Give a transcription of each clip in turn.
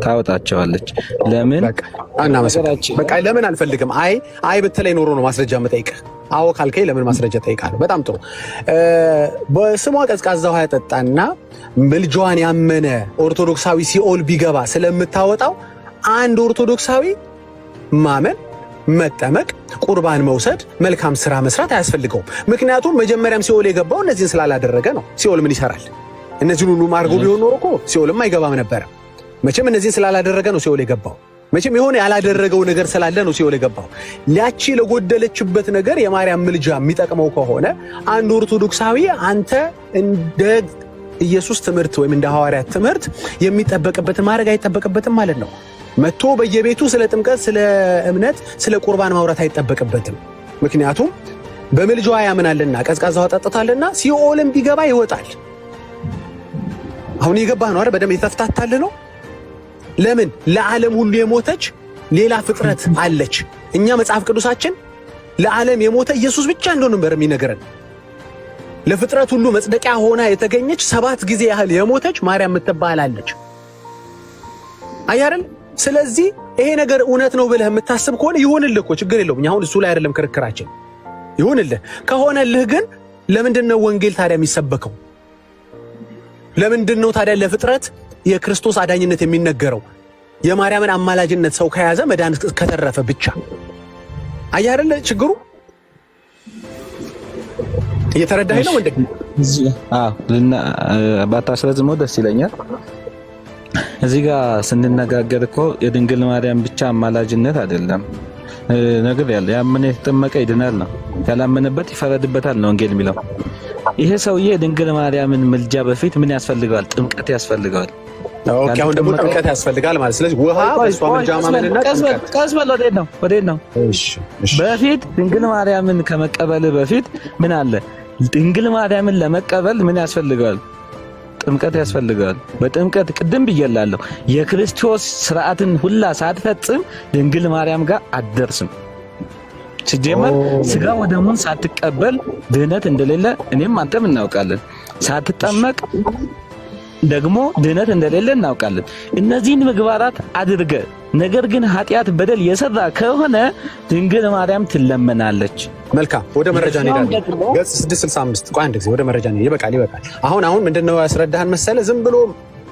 ታወጣቸዋለች። ለምን በቃ ለምን አልፈልግም። አይ ብትለኝ ኖሮ ነው ማስረጃ የምጠይቅህ። አዎ ካልከኝ ለምን ማስረጃ ጠይቃለሁ። በጣም ጥሩ። በስሟ ቀዝቃዛ ውሃ ያጠጣና ምልጃዋን ያመነ ኦርቶዶክሳዊ ሲኦል ቢገባ ስለምታወጣው አንድ ኦርቶዶክሳዊ ማመን፣ መጠመቅ፣ ቁርባን መውሰድ፣ መልካም ስራ መስራት አያስፈልገውም። ምክንያቱም መጀመሪያም ሲኦል የገባው እነዚህን ስላላደረገ ነው። ሲኦል ምን ይሰራል? እነዚህን ሁሉ ማርጎ ቢሆን ኖሮ እኮ ሲኦልም አይገባም ነበረ። መቼም እነዚህን ስላላደረገ ነው ሲኦል የገባው። መቼም የሆነ ያላደረገው ነገር ስላለ ነው ሲኦል የገባው። ሊያቺ ለጎደለችበት ነገር የማርያም ምልጃ የሚጠቅመው ከሆነ አንድ ኦርቶዶክሳዊ አንተ እንደ ኢየሱስ ትምህርት ወይም እንደ ሐዋርያት ትምህርት የሚጠበቅበትን ማድረግ አይጠበቅበትም ማለት ነው። መጥቶ በየቤቱ ስለ ጥምቀት፣ ስለ እምነት፣ ስለ ቁርባን ማውራት አይጠበቅበትም። ምክንያቱም በምልጃዋ ያምናልና ቀዝቃዛ ውሃ ጠጥታልና ሲኦልም ቢገባ ይወጣል። አሁን የገባህ ነው አይደል? በደንብ የተፍታታል ነው። ለምን ለዓለም ሁሉ የሞተች ሌላ ፍጥረት አለች። እኛ መጽሐፍ ቅዱሳችን ለዓለም የሞተ ኢየሱስ ብቻ እንደሆነ ነበር የሚነገረን። ለፍጥረት ሁሉ መጽደቂያ ሆና የተገኘች 7 ጊዜ ያህል የሞተች ማርያም የምትባል አለች። አያረል። ስለዚህ ይሄ ነገር እውነት ነው ብለህ የምታስብ ከሆነ ይሁንልህ እኮ ችግር የለውም። አሁን እሱ ላይ አይደለም ክርክራችን። ይሁንልህ ከሆነልህ ግን ለምንድን ነው ወንጌል ታዲያ የሚሰበከው? ለምንድን ነው ታዲያ ለፍጥረት የክርስቶስ አዳኝነት የሚነገረው? የማርያምን አማላጅነት ሰው ከያዘ መዳን ከተረፈ ብቻ። አየህ አይደል ችግሩ? እየተረዳኸኝ ነው ወንድም? ባታስረዝመው ደስ ይለኛል። እዚህ ጋር ስንነጋገር እኮ የድንግል ማርያም ብቻ አማላጅነት አይደለም ነገር ያለ ያመነ የተጠመቀ ይድናል ነው፣ ያላመነበት ይፈረድበታል ነው ወንጌል የሚለው። ይሄ ሰውዬ የድንግል ማርያምን ምልጃ በፊት ምን ያስፈልገዋል? ጥምቀት ያስፈልገዋል። ኦኬ፣ አሁን ደግሞ ጥምቀት ያስፈልጋል ማለት ስለዚህ ውሃ በሷ ምልጃ ማመንና ቀስ በል ወዴት ነው? እሺ በፊት ድንግል ማርያምን ከመቀበል በፊት ምን አለ? ድንግል ማርያምን ለመቀበል ምን ያስፈልጋል? ጥምቀት ያስፈልጋል። በጥምቀት ቅድም ብዬላለሁ፣ የክርስቶስ ስርዓትን ሁላ ሳትፈጽም ድንግል ማርያም ጋር አትደርስም። ሲጀመር ስጋ ወደሙን ሳትቀበል ድህነት እንደሌለ እኔም አንተም እናውቃለን። ሳትጠመቅ ደግሞ ድህነት እንደሌለ እናውቃለን። እነዚህን ምግባራት አድርገ ነገር ግን ኃጢአት በደል የሰራ ከሆነ ድንግል ማርያም ትለመናለች። መልካም፣ ወደ መረጃ እንሄዳለን። ገጽ 665 ቆይ አንድ ጊዜ ወደ መረጃ እንሄድ። ይበቃል። አሁን ምንድነው ያስረዳህን መሰለ? ዝም ብሎ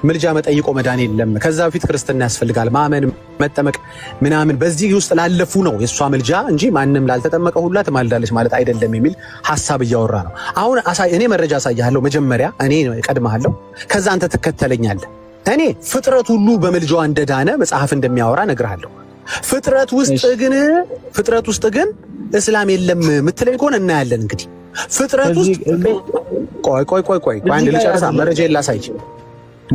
ምልጃ መጠይቆ መዳን የለም። ከዛ በፊት ክርስትና ያስፈልጋል፣ ማመን፣ መጠመቅ ምናምን። በዚህ ውስጥ ላለፉ ነው የሷ ምልጃ እንጂ ማንም ላልተጠመቀ ሁላ ትማልዳለች ማለት አይደለም የሚል ሐሳብ እያወራ ነው። አሁን እኔ መረጃ አሳያለሁ። መጀመሪያ እኔ እቀድምሃለሁ፣ ከዛ አንተ ትከተለኛለህ። እኔ ፍጥረት ሁሉ በምልጃዋ እንደዳነ መጽሐፍ እንደሚያወራ እነግርሃለሁ። ፍጥረት ውስጥ ግን እስላም የለም ምትለኝ ከሆነ እናያለን። እንግዲህ ፍጥረት ውስጥ ቆይ አንድ ልጨርሳ።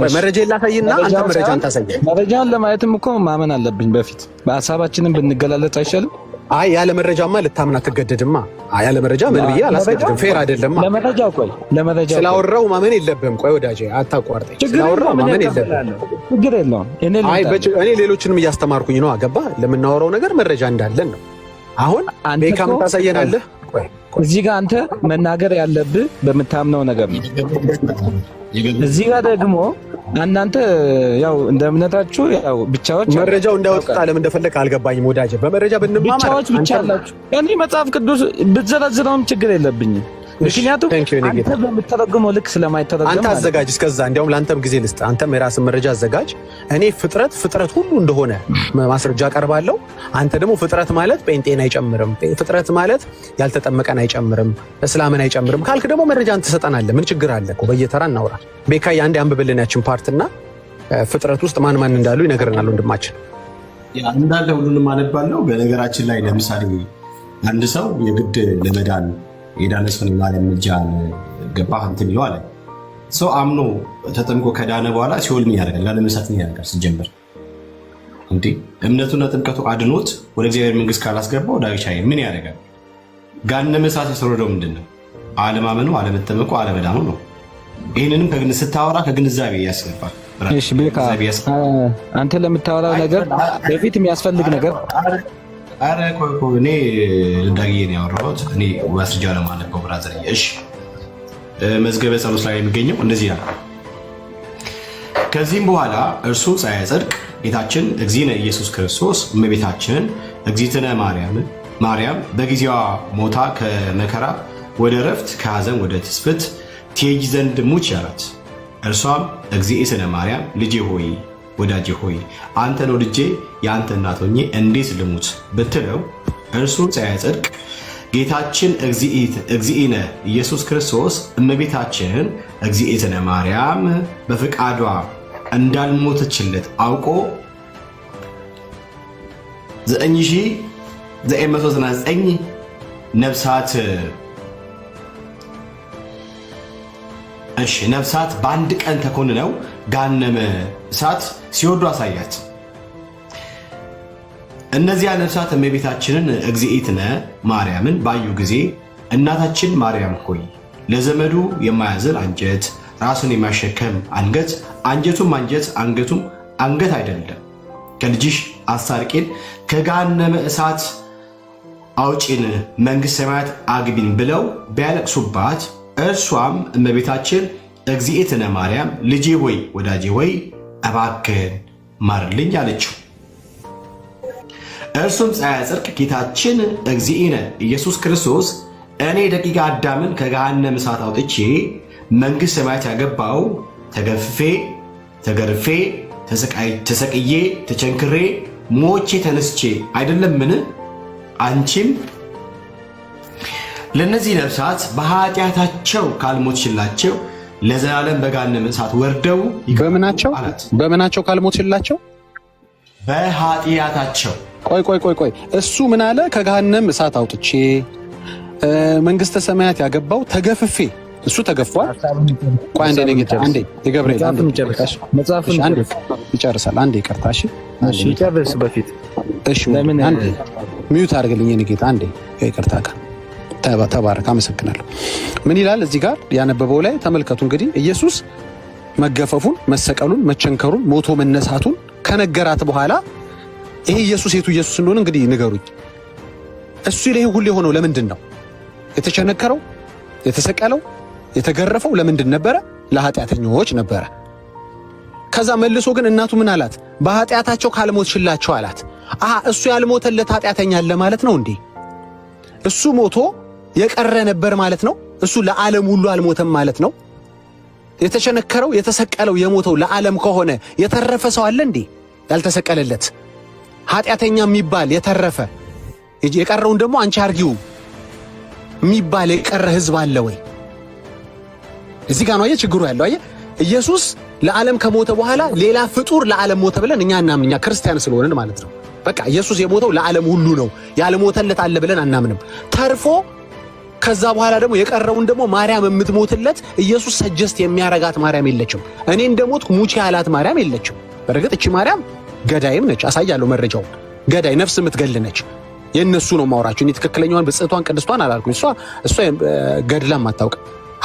መረጃዬን ላሳይና አንተ መረጃን ታሳይ። መረጃን ለማየትም እኮ ማመን አለብኝ በፊት። በሐሳባችንም ብንገላለጽ አይሻልም? አይ ያለ መረጃማ ልታምን አትገደድማ። ያለ መረጃ ምን ብዬ አላስገድድም። ፌር አይደለም። ለመረጃው ስላወራው ማመን የለብህም። ቆይ ወዳጄ አታቋርጠኝ። ስላወራው ማመን የለብህም። ችግር የለውም። እኔ ሌሎችንም እያስተማርኩኝ ነው። አገባ ለምናወራው ነገር መረጃ እንዳለን ነው። አሁን ቤካም ታሳየናለህ። እዚህ ጋር አንተ መናገር ያለብህ በምታምነው ነገር ነው። እዚህ ጋር ደግሞ እናንተ ያው እንደ እምነታችሁ ያው ብቻዎች መረጃው እንዳወጣ ለምን እንደፈለክ አልገባኝም ወዳጄ። በመረጃ ብንማማ ብቻዎች ብቻ አላችሁ። እኔ መጽሐፍ ቅዱስ ብትዘረዝረውም ችግር የለብኝም። ምክንያቱም አንተ በምትተረጉመው ልክ ስለማይተረጎም አንተ አዘጋጅ። እስከዛ እንዲያውም ለአንተም ጊዜ ልስጥ። አንተም የራስን መረጃ አዘጋጅ። እኔ ፍጥረት ሁሉ እንደሆነ ማስረጃ አቀርባለሁ። አንተ ደግሞ ፍጥረት ማለት ጴንጤን አይጨምርም፣ ፍጥረት ማለት ያልተጠመቀን አይጨምርም፣ እስላምን አይጨምርም ካልክ ደግሞ መረጃን ትሰጠናለህ። ምን ችግር አለ እኮ? በየተራ እናውራ። ቤካይ አንዴ አንብብልን ያችን ፓርትና ፍጥረት ውስጥ ማን እንዳሉ ይነግረናል ወንድማችን። እንዳለ ሁሉንም አነባለሁ። በነገራችን ላይ ለምሳሌ አንድ ሰው የግድ ለመዳን የዳነ ሰው የማርያም ምልጃን ገባህ እንትን ይለው አለ። ሰው አምኖ ተጠምቆ ከዳነ በኋላ ሲኦል ምን ያደርጋል? ላለመሳት ምን ያደርጋል? ሲጀምር እንዴ እምነቱና ጥምቀቱ አድኖት ወደ እግዚአብሔር መንግስት ካላስገባው ዳግቻ ምን ያደርጋል? ገሃነመ እሳት የሰረደው ምንድነው? አለማመኑ፣ አለመጠመቁ፣ አለመዳኑ ነው። ይህንንም ስታወራ ከግንዛቤ ያስገባል። እሺ ቤካ አንተ ለምታወራው ነገር በፊት የሚያስፈልግ ነገር አረ እኔ ዳግዬ ነው ያወራሁት። እኔ ማስረጃ ለማለት ነው ብራዘር። እሺ መዝገበ ጸሎት ላይ የሚገኘው እንደዚህ ያለ ከዚህም በኋላ እርሱ ፀሐየ ጽድቅ ጌታችን እግዚእነ ኢየሱስ ክርስቶስ እመቤታችንን እግዚእትነ ማርያም በጊዜዋ ሞታ ከመከራ ወደ ረፍት ከሐዘን ወደ ትስብእት ትሄጂ ዘንድ ሙች አላት። እርሷም እግዚእትነ ማርያም ልጄ ሆይ ወዳጄ ሆይ አንተን ወድጄ የአንተ እናት ሆኜ እንዴት ልሙት ብትለው እርሱ ፀሐየ ጽድቅ ጌታችን እግዚእነ ኢየሱስ ክርስቶስ እመቤታችንን እግዚእትነ ማርያም በፈቃዷ እንዳልሞተችለት አውቆ 9999 ነፍሳት በአንድ ቀን ተኮንነው ገሃነመ እሳት ሲወርዱ አሳያት። እነዚያ ነፍሳት እመቤታችንን እግዚእትነ ማርያምን ባዩ ጊዜ እናታችን ማርያም ሆይ ለዘመዱ የማያዝን አንጀት፣ ራሱን የማይሸከም አንገት፣ አንጀቱም አንጀት አንገቱም አንገት አይደለም፣ ከልጅሽ አስታርቂን፣ ከገሃነመ እሳት አውጪን፣ መንግሥተ ሰማያት አግቢን ብለው ቢያለቅሱባት እርሷም እመቤታችን እግዚእትነ ማርያም ልጄ ሆይ ወዳጄ ሆይ እባክህን ማርልኝ አለችው። እርሱም ፀሐየ ጽድቅ ጌታችን እግዚእነ ኢየሱስ ክርስቶስ እኔ ደቂቀ አዳምን ከገሃነመ እሳት አውጥቼ መንግሥተ ሰማያት ያገባው ተገፍፌ ተገርፌ ተሰቅዬ ተቸንክሬ ሞቼ ተነስቼ አይደለምን? አንቺም ለነዚህ ነፍሳት በኃጢአታቸው ካልሞትሽላቸው ለዘላለም በገሃነመ እሳት ወርደው በምናቸው ካልሞትሽላቸው? በኃጢአታቸው። ቆይ እሱ ምን አለ? ከገሃነመ እሳት አውጥቼ መንግሥተ ሰማያት ያገባው ተገፍፌ። እሱ ተገፏል። ቆይ አንዴ ነው ጌታ፣ አንዴ የገብርኤል አንዴ መጽሐፉን ይጨርሳል። አንዴ ይቅርታ። እሺ ይጨርስ በፊት። እሺ ለምን አንዴ ሚዩት አድርግልኝ የኔ ጌታ፣ አንዴ ይቅርታ። ተባረክ፣ አመሰግናለሁ። ምን ይላል እዚህ ጋር ያነበበው ላይ ተመልከቱ። እንግዲህ ኢየሱስ መገፈፉን፣ መሰቀሉን፣ መቸንከሩን፣ ሞቶ መነሳቱን ከነገራት በኋላ ይሄ ኢየሱስ የቱ ኢየሱስ እንደሆነ እንግዲህ ንገሩኝ። እሱ ይሄ ሁሉ የሆነው ለምንድን ነው? የተቸነከረው፣ የተሰቀለው፣ የተገረፈው ለምንድን ነበረ? ለኃጢአተኞች ነበረ። ከዛ መልሶ ግን እናቱ ምን አላት? በኃጢአታቸው ካልሞትሽላቸው አላት። እሱ ያልሞተለት ኃጢአተኛ አለ ማለት ነው እንዴ? እሱ ሞቶ የቀረ ነበር ማለት ነው? እሱ ለዓለም ሁሉ አልሞተም ማለት ነው? የተቸነከረው፣ የተሰቀለው፣ የሞተው ለዓለም ከሆነ የተረፈ ሰው አለ እንዴ? ያልተሰቀለለት ኃጢአተኛ የሚባል የተረፈ፣ የቀረውን ደግሞ አንቺ አርጊው የሚባል የቀረ ህዝብ አለ ወይ? እዚህ ጋር ነው ችግሩ ያለው። ኢየሱስ ለዓለም ከሞተ በኋላ ሌላ ፍጡር ለዓለም ሞተ ብለን እኛ እናምን፣ እኛ ክርስቲያን ስለሆንን ማለት ነው። በቃ ኢየሱስ የሞተው ለዓለም ሁሉ ነው፣ ያልሞተለት አለ ብለን አናምንም። ተርፎ ከዛ በኋላ ደግሞ የቀረውን ደግሞ ማርያም የምትሞትለት ኢየሱስ ሰጀስት የሚያረጋት ማርያም የለችም። እኔ እንደሞትኩ ሙቼ ያላት ማርያም የለችም። በእርግጥ እቺ ማርያም ገዳይም ነች፣ አሳያለሁ መረጃው። ገዳይ ነፍስ የምትገል ነች። የነሱ ነው ማውራችሁ። እኔ ትክክለኛዋን ብጽቷን ቅድስቷን አላልኩም። እሷ ገድላም አታውቅ።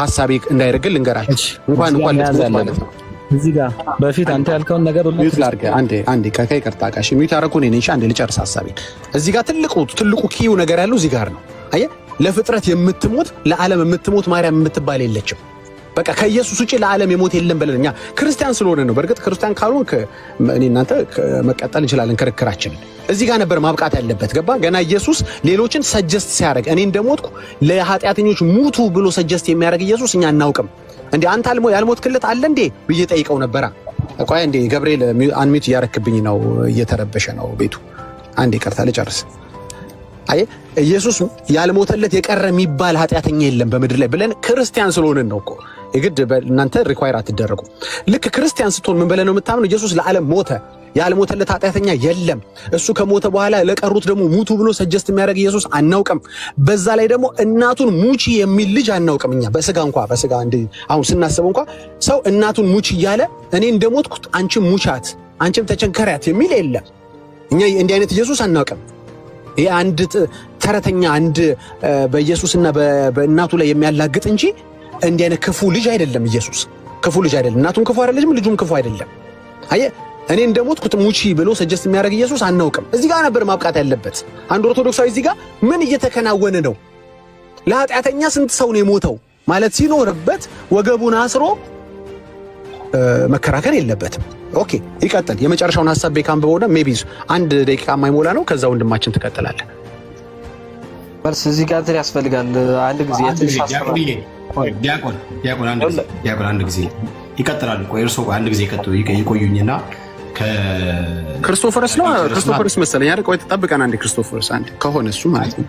ሐሳቤ እንዳይረግል ልንገራችሁ። እንኳን ልትሞት ማለት ነው። እዚህ ጋር በፊት አንተ ያልከውን ነገር ሁሉ ትላርገ አንዴ ከይቅርታ ጋር ሚዩት ያደረኩ እኔ ነኝ። አንዴ ልጨርስ ሐሳቤን። እዚህ ጋር ትልቁ ኪዩ ነገር ያለው እዚህ ጋር ነው። አየህ፣ ለፍጥረት የምትሞት ለዓለም የምትሞት ማርያም የምትባል የለችም። በቃ ከኢየሱስ ውጪ ለዓለም የሞት የለም ብለን እኛ ክርስቲያን ስለሆነ ነው። በእርግጥ ክርስቲያን ካልሆንክ እኔ እናንተ መቀጠል እንችላለን ክርክራችንን። እዚህ ጋር ነበር ማብቃት ያለበት። ገባ? ገና ኢየሱስ ሌሎችን ሰጀስት ሲያደርግ እኔ እንደሞትኩ ለኃጢአተኞች ሙቱ ብሎ ሰጀስት የሚያደርግ ኢየሱስ እኛ አናውቅም። እንዴ አንተ ያልሞትክለት አለ እንዴ ብዬ ጠይቀው ነበራ። ቆይ እንዴ ገብርኤል አንሚት እያረክብኝ ነው፣ እየተረበሸ ነው ቤቱ። አንዴ ይቅርታ ልጨርስ። አይ ኢየሱስ ያልሞተለት የቀረ የሚባል ኃጢአተኛ የለም በምድር ላይ ብለን ክርስቲያን ስለሆነን ነው እኮ። የግድ እናንተ ሪኳየር አትደረጉ። ልክ ክርስቲያን ስትሆን ምን ብለህ ነው የምታምነው? ኢየሱስ ለዓለም ሞተ፣ ያልሞተለት ኃጢአተኛ የለም። እሱ ከሞተ በኋላ ለቀሩት ደግሞ ሙቱ ብሎ ሰጀስት የሚያደርግ ኢየሱስ አናውቅም። በዛ ላይ ደግሞ እናቱን ሙቺ የሚል ልጅ አናውቅም። እኛ በስጋ እንደ አሁን ስናስበው እንኳ ሰው እናቱን ሙቺ እያለ እኔ እንደሞትኩት አንቺም ሙቻት፣ አንቺም ተቸንከሪያት የሚል የለም። እኛ እንዲህ አይነት ኢየሱስ አናውቅም። ይሄ አንድ ተረተኛ አንድ በኢየሱስና በእናቱ ላይ የሚያላግጥ እንጂ እንዲህ አይነት ክፉ ልጅ አይደለም። ኢየሱስ ክፉ ልጅ አይደለም። እናቱም ክፉ አይደለችም፣ ልጁም ክፉ አይደለም። አየህ፣ እኔ እንደሞትኩት ሙቺ ብሎ ሰጀስት የሚያደርግ ኢየሱስ አናውቅም። እዚህ ጋር ነበር ማብቃት ያለበት። አንድ ኦርቶዶክሳዊ እዚህ ጋር ምን እየተከናወነ ነው? ለኃጢአተኛ ስንት ሰው ነው የሞተው ማለት ሲኖርበት ወገቡን አስሮ መከራከር የለበትም። ኦኬ ይቀጥል። የመጨረሻውን ሐሳብ ቤካም በሆነ ሜቢ 1 ደቂቃ የማይሞላ ነው። ከዛ ወንድማችን ትቀጥላለህ። መልስ እዚህ ጋር እንትን ያስፈልጋል። አንድ ጊዜ ዲያቆን አንድ ጊዜ ይቀጥላል። ቆይ እርሶ አንድ ጊዜ ይቆዩኝና ክርስቶፈርስ ነው ክርስቶፈርስ መሰለኝ አይደል? ቆይ ተጠብቀን አንዴ ክርስቶፈርስ አንዴ ከሆነ እሱ ማለት ነው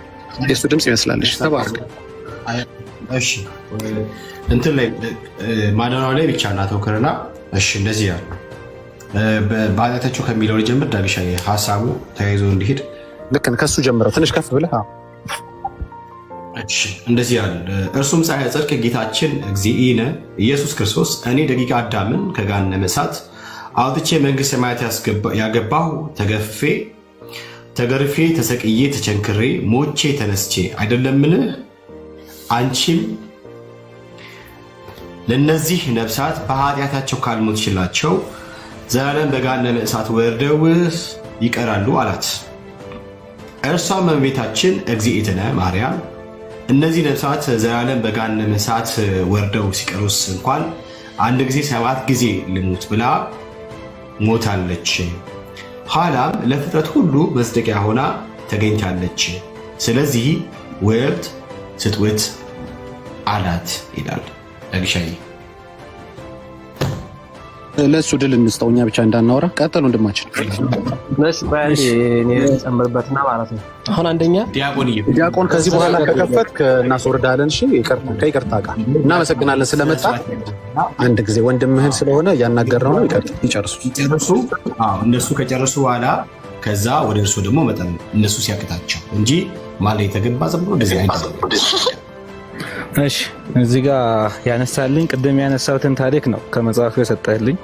የሱ ድምጽ ይመስላልሽ። ተባረክ። እሺ እንትን ላይ ማዳናው ላይ ብቻ እናተውክርና እሺ እንደዚህ ያለ በኃጢአታቸው ከሚለው ጀምር ዳግሻ ሀሳቡ ተያይዞ እንዲሄድ ልክ ከሱ ጀምረው ትንሽ ከፍ ብለህ እሺ እንደዚህ ያለ እርሱም ፀሐይ ጽድቅ ጌታችን እግዚእነ ኢየሱስ ክርስቶስ እኔ ደቂቀ አዳምን ከገሃነመ እሳት አውጥቼ መንግሥተ ሰማያት ያገባሁ ተገርፌ ተሰቅዬ ተቸንክሬ ሞቼ ተነስቼ አይደለምን? አንቺም ለነዚህ ነፍሳት በኃጢአታቸው ካልሞትሽላቸው ዘላለም በገሃነመ እሳት ወርደው ይቀራሉ አላት። እርሷም እመቤታችን እግዚእትነ ማርያም እነዚህ ነፍሳት ዘላለም በገሃነመ እሳት ወርደው ሲቀሩስ እንኳን አንድ ጊዜ 7 ጊዜ ልሙት ብላ ሞታለች። ኋላም ለፍጥረት ሁሉ መጽደቂያ ሆና ተገኝታለች። ስለዚህ ውእቱ ስጥውት አላት ይላል። ዳግሻዬ ለሱ ድል እንስጠው፣ እኛ ብቻ እንዳናወራ። ቀጥል ወንድማችን። ነሽ ባንዲ እኔ ጨምርበትና ማለት ነው። አሁን አንደኛ ዲያቆን ከዚህ በኋላ ከከፈትክ እናስወርዳለን። እሺ ከይቅርታ ጋር እናመሰግናለን ስለመጣ። አንድ ጊዜ ወንድምህን ስለሆነ እያናገርነው ነው። ይጨርሱ። እነሱ ከጨረሱ በኋላ ከዛ ወደ እርሱ ደግሞ መጠን እነሱ ሲያቅታቸው እንጂ ማለት የተገባ ዝም ብሎ እንደዚህ አይነት። እሺ እዚህ ጋር ያነሳልኝ ቅድም ያነሳሁትን ታሪክ ነው ከመጽሐፉ የሰጠህልኝ።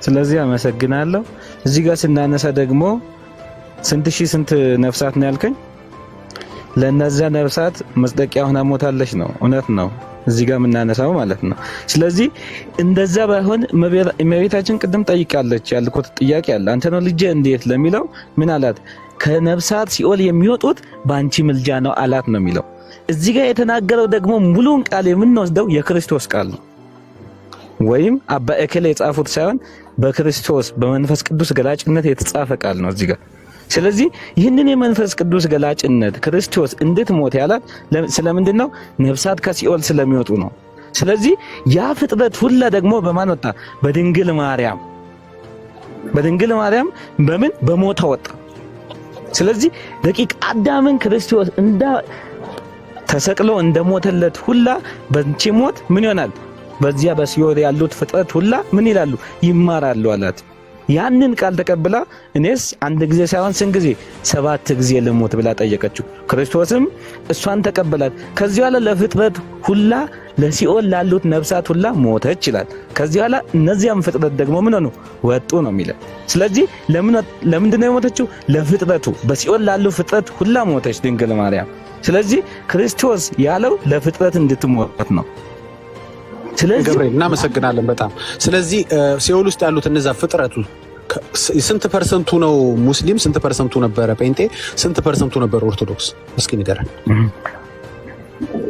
ስለዚህ አመሰግናለሁ። እዚህ ጋር ስናነሳ ደግሞ ስንት ነፍሳት ነው ያልከኝ? ለነዚያ ነፍሳት መጽደቂያ ሆና ሞታለች ነው። እውነት ነው እዚህ ጋር የምናነሳው ማለት ነው። ስለዚህ እንደዛ ባይሆን እመቤታችን ቅድም ጠይቃለች። ያልኩት ጥያቄ አለ። አንተ ነው ልጄ እንዴት ለሚለው ምን አላት? ከነፍሳት ሲኦል የሚወጡት በአንቺ ምልጃ ነው አላት ነው የሚለው። እዚህ ጋር የተናገረው ደግሞ ሙሉን ቃል የምንወስደው የክርስቶስ ቃል ነው፣ ወይም አባ እከሌ የጻፉት ሳይሆን በክርስቶስ በመንፈስ ቅዱስ ገላጭነት የተጻፈ ቃል ነው እዚህ ጋር። ስለዚህ ይህንን የመንፈስ ቅዱስ ገላጭነት ክርስቶስ እንድትሞት ያላት ስለምንድን ነው? ነፍሳት ከሲኦል ስለሚወጡ ነው። ስለዚህ ያ ፍጥረት ሁላ ደግሞ በማን ወጣ? በድንግል ማርያም በምን በሞታ ወጣ። ስለዚህ ደቂቀ አዳምን ክርስቶስ ተሰቅሎ እንደሞተለት ሁላ በእንቺ ሞት ምን ይሆናል? በዚያ በሲኦል ያሉት ፍጥረት ሁላ ምን ይላሉ? ይማራሉ አላት። ያንን ቃል ተቀብላ እኔስ አንድ ጊዜ ሳይሆን ስንት ጊዜ? 7 ጊዜ ልሞት ብላ ጠየቀችው። ክርስቶስም እሷን ተቀበላት። ከዚህ በኋላ ለፍጥረት ሁላ ለሲኦል ላሉት ነፍሳት ሁላ ሞተች ይላል። ከዚህ በኋላ እነዚያም ፍጥረት ደግሞ ምን ሆኑ? ወጡ ነው የሚለው። ስለዚህ ለምንድን ነው የሞተችው? ለፍጥረቱ፣ በሲኦል ላሉ ፍጥረት ሁላ ሞተች ድንግል ማርያም። ስለዚህ ክርስቶስ ያለው ለፍጥረት እንድትሞት ነው። ስለዚህ ገብርኤል እናመሰግናለን በጣም። ስለዚህ ሲኦል ውስጥ ያሉት እነዛ ፍጥረቱ ስንት ፐርሰንቱ ነው ሙስሊም? ስንት ፐርሰንቱ ነበረ ጴንጤ? ስንት ፐርሰንቱ ነበረ ኦርቶዶክስ? እስኪ ንገረን።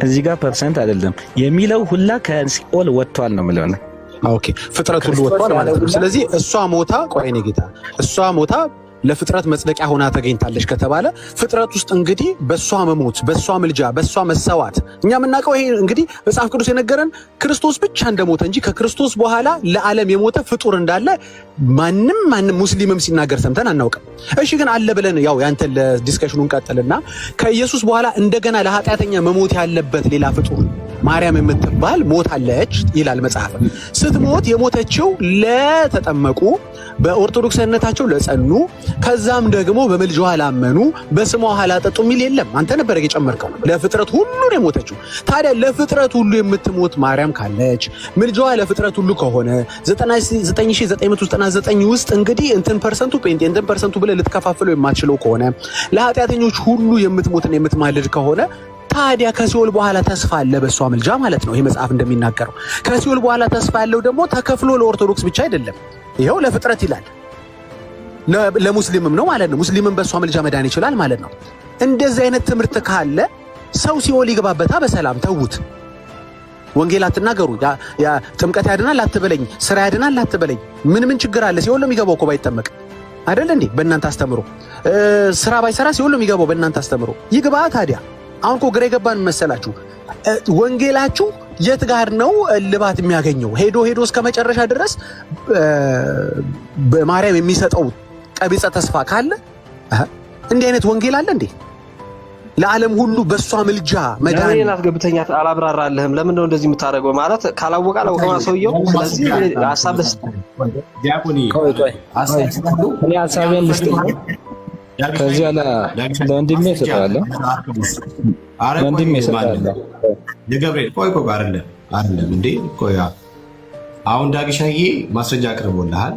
እዚህ ጋር ፐርሰንት አይደለም የሚለው ሁላ ከሲኦል ወጥቷል ነው የሚለው ነው። ኦኬ ፍጥረት ሁሉ ወጥቷል ማለት ነው። ስለዚህ እሷ ሞታ ቆይኔ ጌታ እሷ ሞታ ለፍጥረት መጽደቂያ ሆና ተገኝታለች ከተባለ ፍጥረት ውስጥ እንግዲህ በሷ መሞት፣ በሷ ምልጃ፣ በሷ መሰዋት እኛ የምናውቀው ይሄ እንግዲህ መጽሐፍ ቅዱስ የነገረን ክርስቶስ ብቻ እንደሞተ እንጂ ከክርስቶስ በኋላ ለዓለም የሞተ ፍጡር እንዳለ ማንም ሙስሊምም ሲናገር ሰምተን አናውቅም። እሺ ግን አለ ብለን ያው ያንተ ለዲስከሽኑን ቀጥልና ከኢየሱስ በኋላ እንደገና ለኃጢአተኛ መሞት ያለበት ሌላ ፍጡር ማርያም የምትባል ሞታለች ይላል መጽሐፍ። ስትሞት የሞተችው ለተጠመቁ በኦርቶዶክስነታቸው ለጸኑ ከዛም ደግሞ በምልጃዋ ላመኑ በስሟ ላጠጡ የሚል የለም። አንተ ነበር የጨመርከው። ለፍጥረት ሁሉ ነው የሞተችው። ታዲያ ለፍጥረት ሁሉ የምትሞት ማርያም ካለች ምልጃዋ ለፍጥረት ሁሉ ከሆነ 9999 ውስጥ እንግዲህ እንትን ፐርሰንቱ ጴንጤ እንትን ፐርሰንቱ ብለህ ልትከፋፍለው የማትችለው ከሆነ ለኃጢአተኞች ሁሉ የምትሞትና የምትማልድ ከሆነ ታዲያ ከሲኦል በኋላ ተስፋ አለ በሷ ምልጃ ማለት ነው። ይሄ መጽሐፍ እንደሚናገረው ከሲኦል በኋላ ተስፋ ያለው ደግሞ ተከፍሎ ለኦርቶዶክስ ብቻ አይደለም። ይሄው ለፍጥረት ይላል፣ ለሙስሊምም ነው ማለት ነው። ሙስሊምም በሷ ምልጃ መዳን ይችላል ማለት ነው። እንደዚህ አይነት ትምህርት ካለ ሰው ሲኦል ይገባበታ በሰላም ተውት። ወንጌል አትናገሩ። ያ ጥምቀት ያድናል አትበለኝ፣ ስራ ያድናል አትበለኝ። ምን ችግር አለ? ሲኦል ነው የሚገባው እኮ ባይጠመቅ አይደል እንዴ? በእናንተ አስተምሮ ስራ ባይሰራ ሲኦል ነው የሚገባው በእናንተ አስተምሮ። ይግባ ታዲያ። አሁን እኮ ግራ የገባን መሰላችሁ? ወንጌላችሁ የት ጋር ነው ልባት የሚያገኘው? ሄዶ እስከ መጨረሻ ድረስ በማርያም የሚሰጠው ቀቢጸ ተስፋ ካለ እንዲህ አይነት ወንጌል አለ እንዴ? ለዓለም ሁሉ በእሷ ምልጃ መዳን ለምን አስገብተኛ አላብራራለህም? ለምን ነው እንደዚህ የምታደርገው? ማለት ካላወቀ አላወቀማ ሰውየው። ስለዚህ ሐሳብ ልስጥ ዲያቆኒ እኔ ሐሳቤን ልስጥ። ከዚህ ያለ ለወንድሜ እሰጣለሁ። ወንድሜ እሰጣለሁ። ለገብርኤል ቆይ አይደለም እንዴ? ቆይ አሁን ዳግሻዬ ማስረጃ አቅርቦልሃል።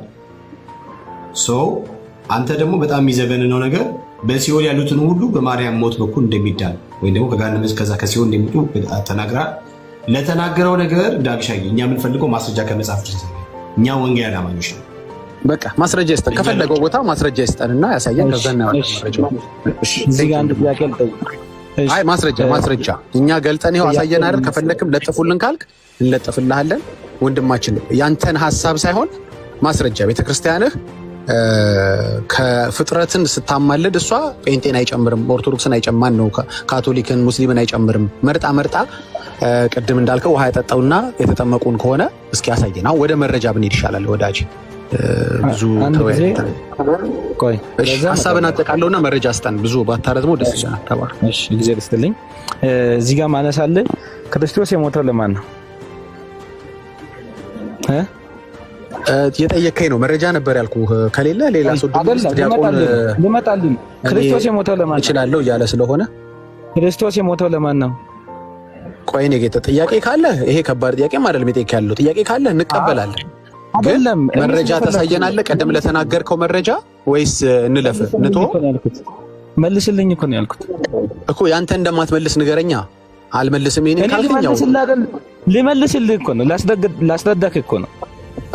አንተ ደግሞ በጣም የሚዘገንነው ነገር በሲኦል ያሉትን ሁሉ በማርያም ሞት በኩል እንደሚዳን ወይም ደግሞ ከጋነመ ከዛ ከሲኦል እንደሚጡ ተናግራል። ለተናገረው ነገር ዳግሻዬ እኛ የምንፈልገው ማስረጃ ከመጽሐፍ ቅዱስ ነው። እኛ ወንጌል አማኞች ነው። በቃ ማስረጃ ይስጠን፣ ከፈለገው ቦታ ማስረጃ ይስጠንና ያሳየን። ከዛ ነው እዚህ ጋር አንድ ጥያቄ ልጠይቅ። አይ ማስረጃ እኛ ገልጠን ይኸው አሳየን አይደል? ከፈለክም ለጥፉልን ካልክ እንለጥፍልሃለን። ወንድማችን ያንተን ሐሳብ ሳይሆን ማስረጃ ቤተክርስቲያንህ ከፍጥረትን ስታማልድ እሷ ጴንጤን አይጨምርም፣ ኦርቶዶክስን አይጨማን ነው ካቶሊክን ሙስሊምን አይጨምርም። መርጣ ቅድም እንዳልከው ውሃ ያጠጣውና የተጠመቁን ከሆነ እስኪ ያሳየን። አሁን ወደ መረጃ ብንሄድ ይሻላል ወዳጅ። ብዙ ሀሳብን አጠቃለውና መረጃ ስጠን። ብዙ ባታረዝሞ ደስ ይላል። ተባር እሺ፣ ጊዜ ልስጥልኝ። እዚህ ጋር ማነሳለ ክርስቶስ የሞተው ለማን ነው? የጠየከኝ ነው። መረጃ ነበር ያልኩህ። ከሌለ ሌላ ሰው ልመጣልኝ። ክርስቶስ የሞተው ለማን ይችላልው እያለ ስለሆነ ክርስቶስ የሞተው ለማን ነው? ቆይ እኔ ጌታ ጥያቄ ካለ ይሄ ከባድ ጥያቄም አይደለም። የጠየከኝ ያለው ጥያቄ ካለ እንቀበላለን። ግን መረጃ ታሳየናለህ? ቀደም ለተናገርከው መረጃ ወይስ እንለፍ እንቶ መልስልኝ እኮ ነው ያልኩት እኮ። ያንተ እንደማትመልስ ንገረኛ። አልመልስም። ይሄን ካልከኛው ልመልስልህ እኮ ነው፣ ላስረዳህ እኮ ነው።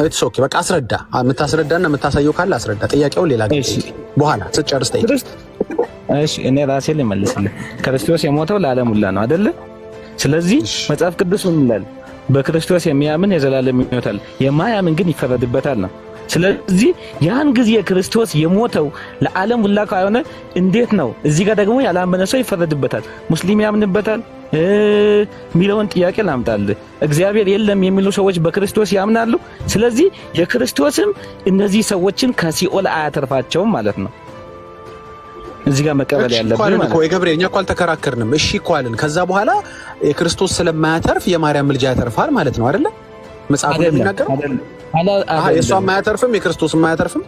እትስ ኦኬ በቃ አስረዳ። የምታስረዳና የምታሳየው ካለ አስረዳ። ጥያቄውን ሌላ ጊዜ በኋላ ስትጨርስ ጠይቅ። እሺ እኔ ራሴ ልመልስልህ። ክርስቶስ የሞተው ለዓለም ሁላ ነው አይደለ? ስለዚህ መጽሐፍ ቅዱስ ምን ይላል? በክርስቶስ የሚያምን የዘላለም ሕይወት አለው፣ የማያምን ግን ይፈረድበታል ነው። ስለዚህ ያን ጊዜ ክርስቶስ የሞተው ለዓለም ሁላ ከሆነ እንዴት ነው እዚህ ጋር ደግሞ ያላመነ ሰው ይፈረድበታል? ሙስሊም ያምንበታል ሚለውን ጥያቄ ላምጣልህ። እግዚአብሔር የለም የሚሉ ሰዎች በክርስቶስ ያምናሉ። ስለዚህ የክርስቶስም እነዚህ ሰዎችን ከሲኦል አያተርፋቸውም ማለት ነው። እዚህ ጋር መቀበል ያለብን ማለት ነው። ገብርኤል እኛ እኮ አልተከራከርንም። እሺ እኮ አልን። ከዛ በኋላ የክርስቶስ ስለማያተርፍ የማርያም ምልጃ ያተርፋል ማለት ነው አይደለ? መጽሐፉ የሚናገረው የእሷም አያተርፍም የክርስቶስም አያተርፍም።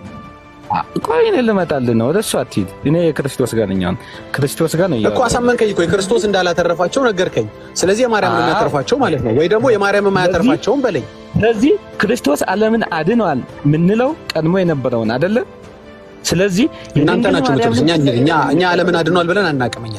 ቆይ እኔ ልመጣልህ ነው። ወደሱ አትሂድ። እኔ የክርስቶስ ጋር ነኝ። ክርስቶስ ጋር ነው እኮ አሳመንከኝ እኮ። የክርስቶስ እንዳላተረፋቸው ነገርከኝ። ስለዚህ የማርያም የማያተርፋቸው ማለት ነው፣ ወይ ደግሞ የማርያም የማያተርፋቸውን በለኝ። ስለዚህ ክርስቶስ ዓለምን አድኗል ምንለው ቀድሞ የነበረውን አይደለ? ስለዚህ እናንተ ናችሁ የምትሉት። እኛ ዓለምን አድኗል ብለን አናውቅም። እኛ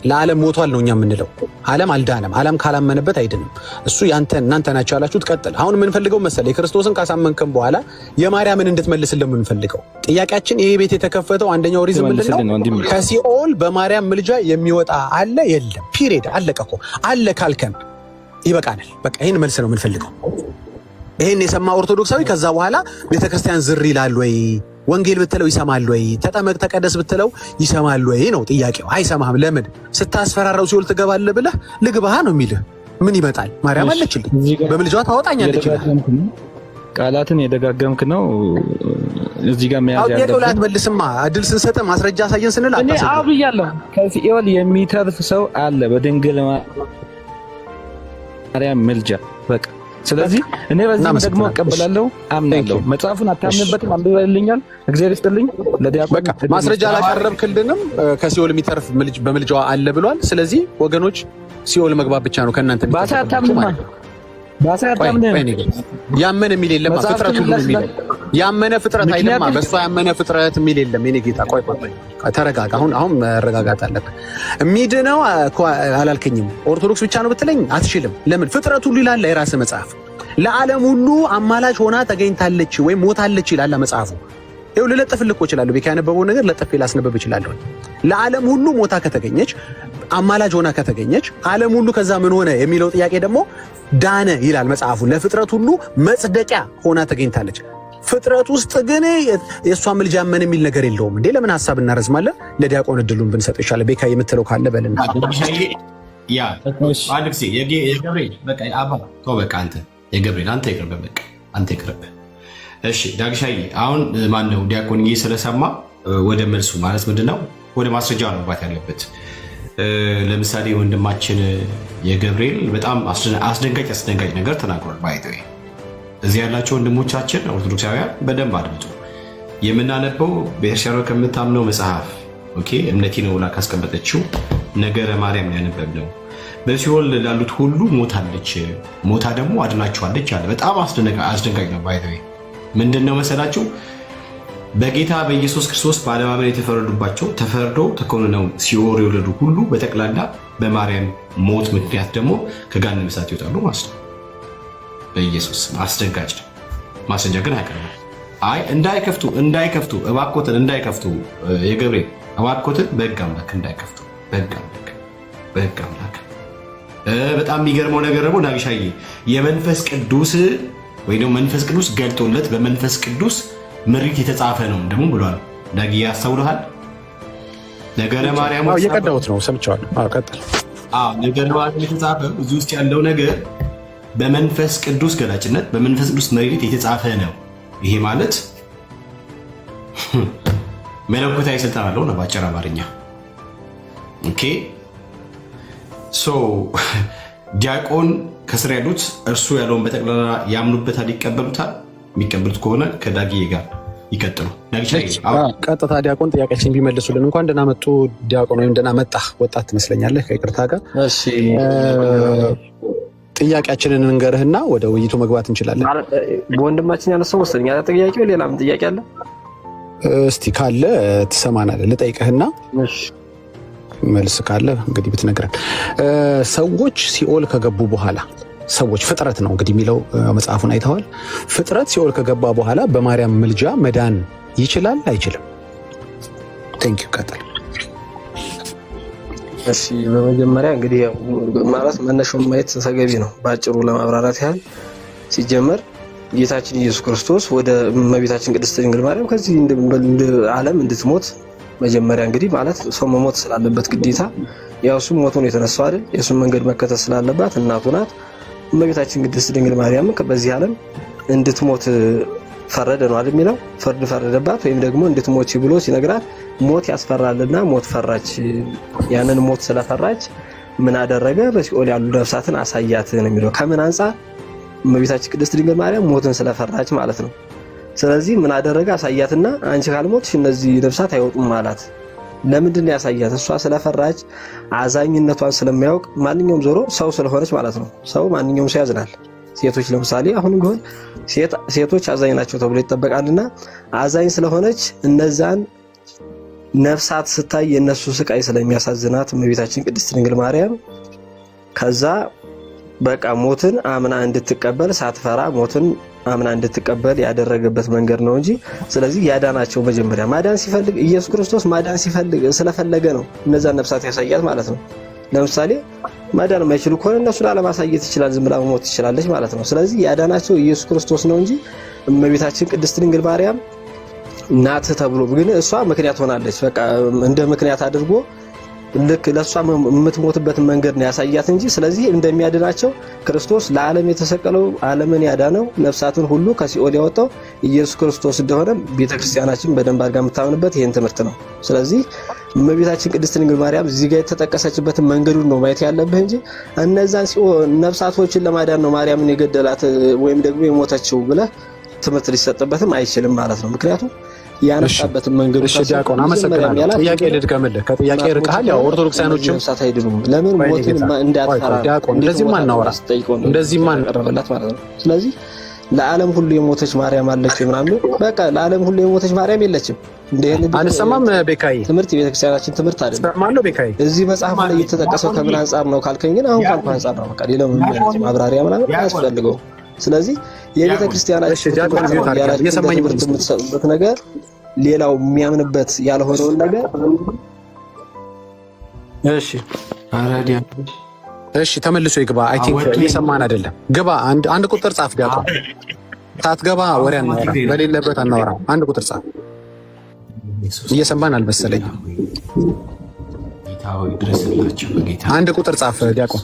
ለዓለም ሞቷል ነው እኛ የምንለው። ዓለም አልዳነም። ዓለም ካላመነበት አይድንም። እሱ እናንተ ናችሁ ያላችሁት። ቀጥል። አሁን የምንፈልገው መሰለህ የክርስቶስን ካሳመንከም በኋላ የማርያምን እንድትመልስልን የምንፈልገው ጥያቄያችን። ይሄ ቤት የተከፈተው አንደኛው ሪዝም ምንድነው? ከሲኦል በማርያም ምልጃ የሚወጣ አለ የለም? ፒሪየድ። አለቀ እኮ። አለ ካልከን ይበቃናል። በቃ ይሄን መልስ ነው የምንፈልገው። ይሄን የሰማ ኦርቶዶክሳዊ ከዛ በኋላ ቤተክርስቲያን ዝር ይላል ወይ? ወንጌል ብትለው ይሰማል ወይ? ተጠመቅ ተቀደስ ብትለው ይሰማል ወይ ነው ጥያቄው። አይሰማህም። ለምን? ስታስፈራራው ሲኦል ትገባለህ ብለህ ልግባህ ነው የሚልህ። ምን ይመጣል? ማርያም አለችልኝ፣ በምልጃዋ ታወጣኛለች ይላል። ቃላትን የደጋገምክ ነው። እዚህ ጋር መያዝ ያለብህ ጥያቄው ላይ አትመልስማ። እድል ስንሰጥ ማስረጃ አሳየን ስንል እኔ አብያለሁ። ከሲኦል የሚተርፍ ሰው አለ በድንግል ማርያም ምልጃ። በቃ ስለዚህ እኔ በዚህ ደግሞ እቀበላለሁ፣ አምናለሁ። መጽሐፉን አታምንበትም፣ አንብበልኛል። እግዚአብሔር ይስጥልኝ። ለዲያቆን በቃ ማስረጃ አላቀረብክልንም። ከሲኦል የሚተርፍ በምልጃዋ አለ ብሏል። ስለዚህ ወገኖች ሲኦል መግባት ብቻ ነው ከእናንተ ያመነ የሚል የለም። ፍጥረት ሁሉ የሚል ያመነ ፍጥረት አይደለም። በእሷ ያመነ ፍጥረት የሚል የለም። የኔ ጌታ ቆይ ተረጋጋ። አሁን መረጋጋት አለብህ። የሚድነው አላልከኝም። ኦርቶዶክስ ብቻ ነው ብትለኝ አትችልም። ለምን? ፍጥረት ሁሉ ይላል የራስህ መጽሐፍ። ለዓለም ሁሉ አማላጅ ሆና ተገኝታለች ወይም ሞታለች ይላል መጽሐፉ። ይኸው ልለጥፍልህ እኮ እችላለሁ። ቤካ ያነበበው ነገር ለጥፌ ላስነበብ እችላለሁ። ለዓለም ሁሉ ሞታ ከተገኘች አማላጅ ሆና ከተገኘች ዓለም ሁሉ ከዛ ምን ሆነ የሚለው ጥያቄ ደግሞ ዳነ ይላል መጽሐፉ። ለፍጥረት ሁሉ መጽደቂያ ሆና ተገኝታለች። ፍጥረት ውስጥ ግን የእሷ ምልጃ ምን የሚል ነገር የለውም እንዴ? ለምን ሀሳብ እናረዝማለን? ለዲያቆን እድሉን ብንሰጥ ይሻላል። ቤካ የምትለው ካለ በልና ያ አንድ ጊዜ የገብርኤል በቃ አባ ተው በቃ አንተ የገብርኤል አንተ ይቅርብ በቃ አንተ ይቅርብ። እሺ ዳግሻዬ አሁን ማን ነው ዲያቆንዬ ስለሰማ ወደ መልሱ ማለት ምንድነው ወደ ማስረጃ ነው መግባት ያለበት። ለምሳሌ ወንድማችን የገብርኤል በጣም አስደንጋጭ ነገር ተናግሯል። ባይተው እዚህ ያላቸው ወንድሞቻችን ኦርቶዶክሳውያን በደንብ አድምጡ። የምናነበው ቤተክርስቲያኗ ከምታምነው መጽሐፍ ኦኬ እምነቴ ነው ብላ ካስቀመጠችው ነገረ ማርያም ያነበብነው በሲኦል ላሉት ሁሉ ሞታለች፣ ሞታ ደግሞ አድናቸዋለች አለ። በጣም አስደንጋጭ ነው። ባይተው ምንድነው መሰላችሁ? በጌታ በኢየሱስ ክርስቶስ ባለማመን የተፈረዱባቸው ተፈርዶ ተኮንነው ሲኦል የወለዱ ሁሉ በጠቅላላ በማርያም ሞት ምክንያት ደግሞ ከገሃነመ እሳት ይወጣሉ ማለት ነው። በኢየሱስ አስደንጋጭ ነው። ማስረጃ ግን አያቀርብም። አይ እንዳይከፍቱ እባኮትን እንዳይከፍቱ የገብርኤል እባኮትን በሕግ አምላክ እንዳይከፍቱ በሕግ አምላክ። በጣም የሚገርመው ነገር ደግሞ ዳግሻዬ የመንፈስ ቅዱስ ወይ ደግሞ መንፈስ ቅዱስ ገልጦለት በመንፈስ ቅዱስ ምሪት የተጻፈ ነው ደግሞ ብሏል። ዳጊ ያስተውልሃል። ነገረ ማርያም እየቀዳሁት ነው ሰምቼዋለሁ። ቀጥል። ነገረ ማርያም የተጻፈ እዚህ ውስጥ ያለው ነገር በመንፈስ ቅዱስ ገላጭነት በመንፈስ ቅዱስ ምሪት የተጻፈ ነው። ይሄ ማለት መለኮታዊ ስልጣን አለው ነው ባጭር አማርኛ። ኦኬ ሶ ዲያቆን ከስር ያሉት እርሱ ያለውን በጠቅላላ ያምኑበታል፣ ይቀበሉታል። የሚቀበሉት ከሆነ ከዳጊ ጋር ይቀጥሉ። ቀጥታ ዲያቆን ጥያቄያችን ቢመልሱልን። እንኳን ደህና መጡ ዲያቆን፣ ወይም ደህና መጣህ ወጣት ትመስለኛለህ ከይቅርታ ጋር። ጥያቄያችንን እንገርህና ወደ ውይይቱ መግባት እንችላለን። በወንድማችን ያነሳው መሰለኝ ያለ ጥያቄው ሌላም ጥያቄ አለ። እስቲ ካለ ትሰማናለህ። ልጠይቅህና መልስ ካለ እንግዲህ ብትነግረን። ሰዎች ሲኦል ከገቡ በኋላ ሰዎች ፍጥረት ነው እንግዲህ የሚለው መጽሐፉን አይተዋል። ፍጥረት ሲኦል ከገባ በኋላ በማርያም ምልጃ መዳን ይችላል አይችልም? ቴንክ ዩ ቀጥል። እሺ በመጀመሪያ እንግዲህ ማለት መነሻውን ማየት ተገቢ ነው። ባጭሩ ለማብራራት ያህል ሲጀመር ጌታችን ኢየሱስ ክርስቶስ ወደ እመቤታችን ቅድስት ድንግል ማርያም ከዚህ እንደ ዓለም እንድትሞት መጀመሪያ እንግዲህ ማለት ሰው መሞት ስላለበት ግዴታ ያው እሱ ሞቶ ነው የተነሳው አይደል? የእሱን መንገድ መከተል ስላለባት እናቱ ናት። እመቤታችን ቅድስት ድንግል ማርያም በዚህ ዓለም እንድትሞት ፈረደ ነው አይደል የሚለው? ፍርድ ፈረደባት ወይም ደግሞ እንድትሞት ብሎ ሲነግራት ሞት ያስፈራልና ሞት ፈራች። ያንን ሞት ስለፈራች ምን አደረገ? በሲኦል ያሉ ነፍሳትን አሳያት ነው የሚለው። ከምን አንፃር? እመቤታችን ቅድስት ድንግል ማርያም ሞትን ስለፈራች ማለት ነው። ስለዚህ ምን አደረገ? አሳያትና አንቺ ካልሞትሽ እነዚህ ነፍሳት አይወጡም አላት። ለምንድን ነው ያሳያት? እሷ ስለፈራች አዛኝነቷን ስለሚያውቅ ማንኛውም ዞሮ ሰው ስለሆነች ማለት ነው። ሰው ማንኛውም ሰው ያዝናል። ሴቶች ለምሳሌ አሁንም ቢሆን ሴቶች አዛኝ ናቸው ተብሎ ይጠበቃልና አዛኝ ስለሆነች እነዛን ነፍሳት ስታይ የነሱ ስቃይ ስለሚያሳዝናት እመቤታችን ቅድስት ድንግል ማርያም ከዛ በቃ ሞትን አምና እንድትቀበል ሳትፈራ ሞትን አምና እንድትቀበል ያደረገበት መንገድ ነው እንጂ። ስለዚህ ያዳናቸው መጀመሪያ ማዳን ሲፈልግ ኢየሱስ ክርስቶስ ማዳን ሲፈልግ ስለፈለገ ነው እነዛን ነፍሳት ያሳያት ማለት ነው። ለምሳሌ ማዳን የማይችሉ ከሆነ እነሱን አለማሳየት ይችላል፣ ዝም ብላ መሞት ትችላለች ማለት ነው። ስለዚህ ያዳናቸው ኢየሱስ ክርስቶስ ነው እንጂ እመቤታችን ቅድስት ድንግል ማርያም ናት ተብሎ ግን እሷ ምክንያት ሆናለች። በቃ እንደ ምክንያት አድርጎ ልክ ለሷ የምትሞትበትን መንገድ ነው ያሳያት እንጂ። ስለዚህ እንደሚያድናቸው ክርስቶስ ለዓለም የተሰቀለው ዓለምን ያዳነው ነፍሳትን ሁሉ ከሲኦል ያወጣው ኢየሱስ ክርስቶስ እንደሆነ ቤተክርስቲያናችን በደንብ አድርጋ የምታምንበት ይህን ትምህርት ነው። ስለዚህ እመቤታችን ቅድስት ድንግል ማርያም እዚህ ጋር የተጠቀሰችበትን መንገዱን ነው ማየት ያለብህ እንጂ እነዛን ነፍሳቶችን ለማዳን ነው ማርያምን የገደላት ወይም ደግሞ የሞተችው ብለህ ትምህርት ሊሰጥበትም አይችልም ማለት ነው። ምክንያቱም ያነሳበትን መንገዱ ዲያቆን አመሰግናለሁ። ጥያቄ ልድገምልህ። ከጥያቄ ርቀሃል። ያው ኦርቶዶክሳኖችም ነፍሳት አይድኑም። ለምን ሞትን እንዳትፈራ እንደዚህማ እናወራ እንደዚህማ ቀረበላት ማለት ነው። ስለዚህ ለዓለም ሁሉ የሞተች ማርያም አለች ምናምን በቃ ለዓለም ሁሉ የሞተች ማርያም የለችም። አንሰማም። ቤካይ ትምህርት የቤተክርስቲያናችን ትምህርት አይደለም። ሰማለሁ። ቤካይ እዚህ መጽሐፍ ላይ የተጠቀሰው ከምን አንፃር ነው ካልከኝ ግን አሁን ካልኩ አንፃር ነው። በቃ ሌላው ማብራሪያ ምናምን አያስፈልገውም። ስለዚህ የቤተክርስቲያናችን ትምህርት የምትሰጡበት ነገር ሌላው የሚያምንበት ያልሆነውን ነገር እሺ ተመልሶ ይግባ። አይ ቲንክ እየሰማን አይደለም። ግባ። አንድ ቁጥር ጻፍ። ዲያቆን ሳትገባ ወሬ አናወራ፣ በሌለበት አናወራ። አንድ ቁጥር ጻፍ። እየሰማን አልመሰለኝም። ጌታ ሆይ ድረስላቸው። በጌታ አንድ ቁጥር ጻፍ ዲያቆን።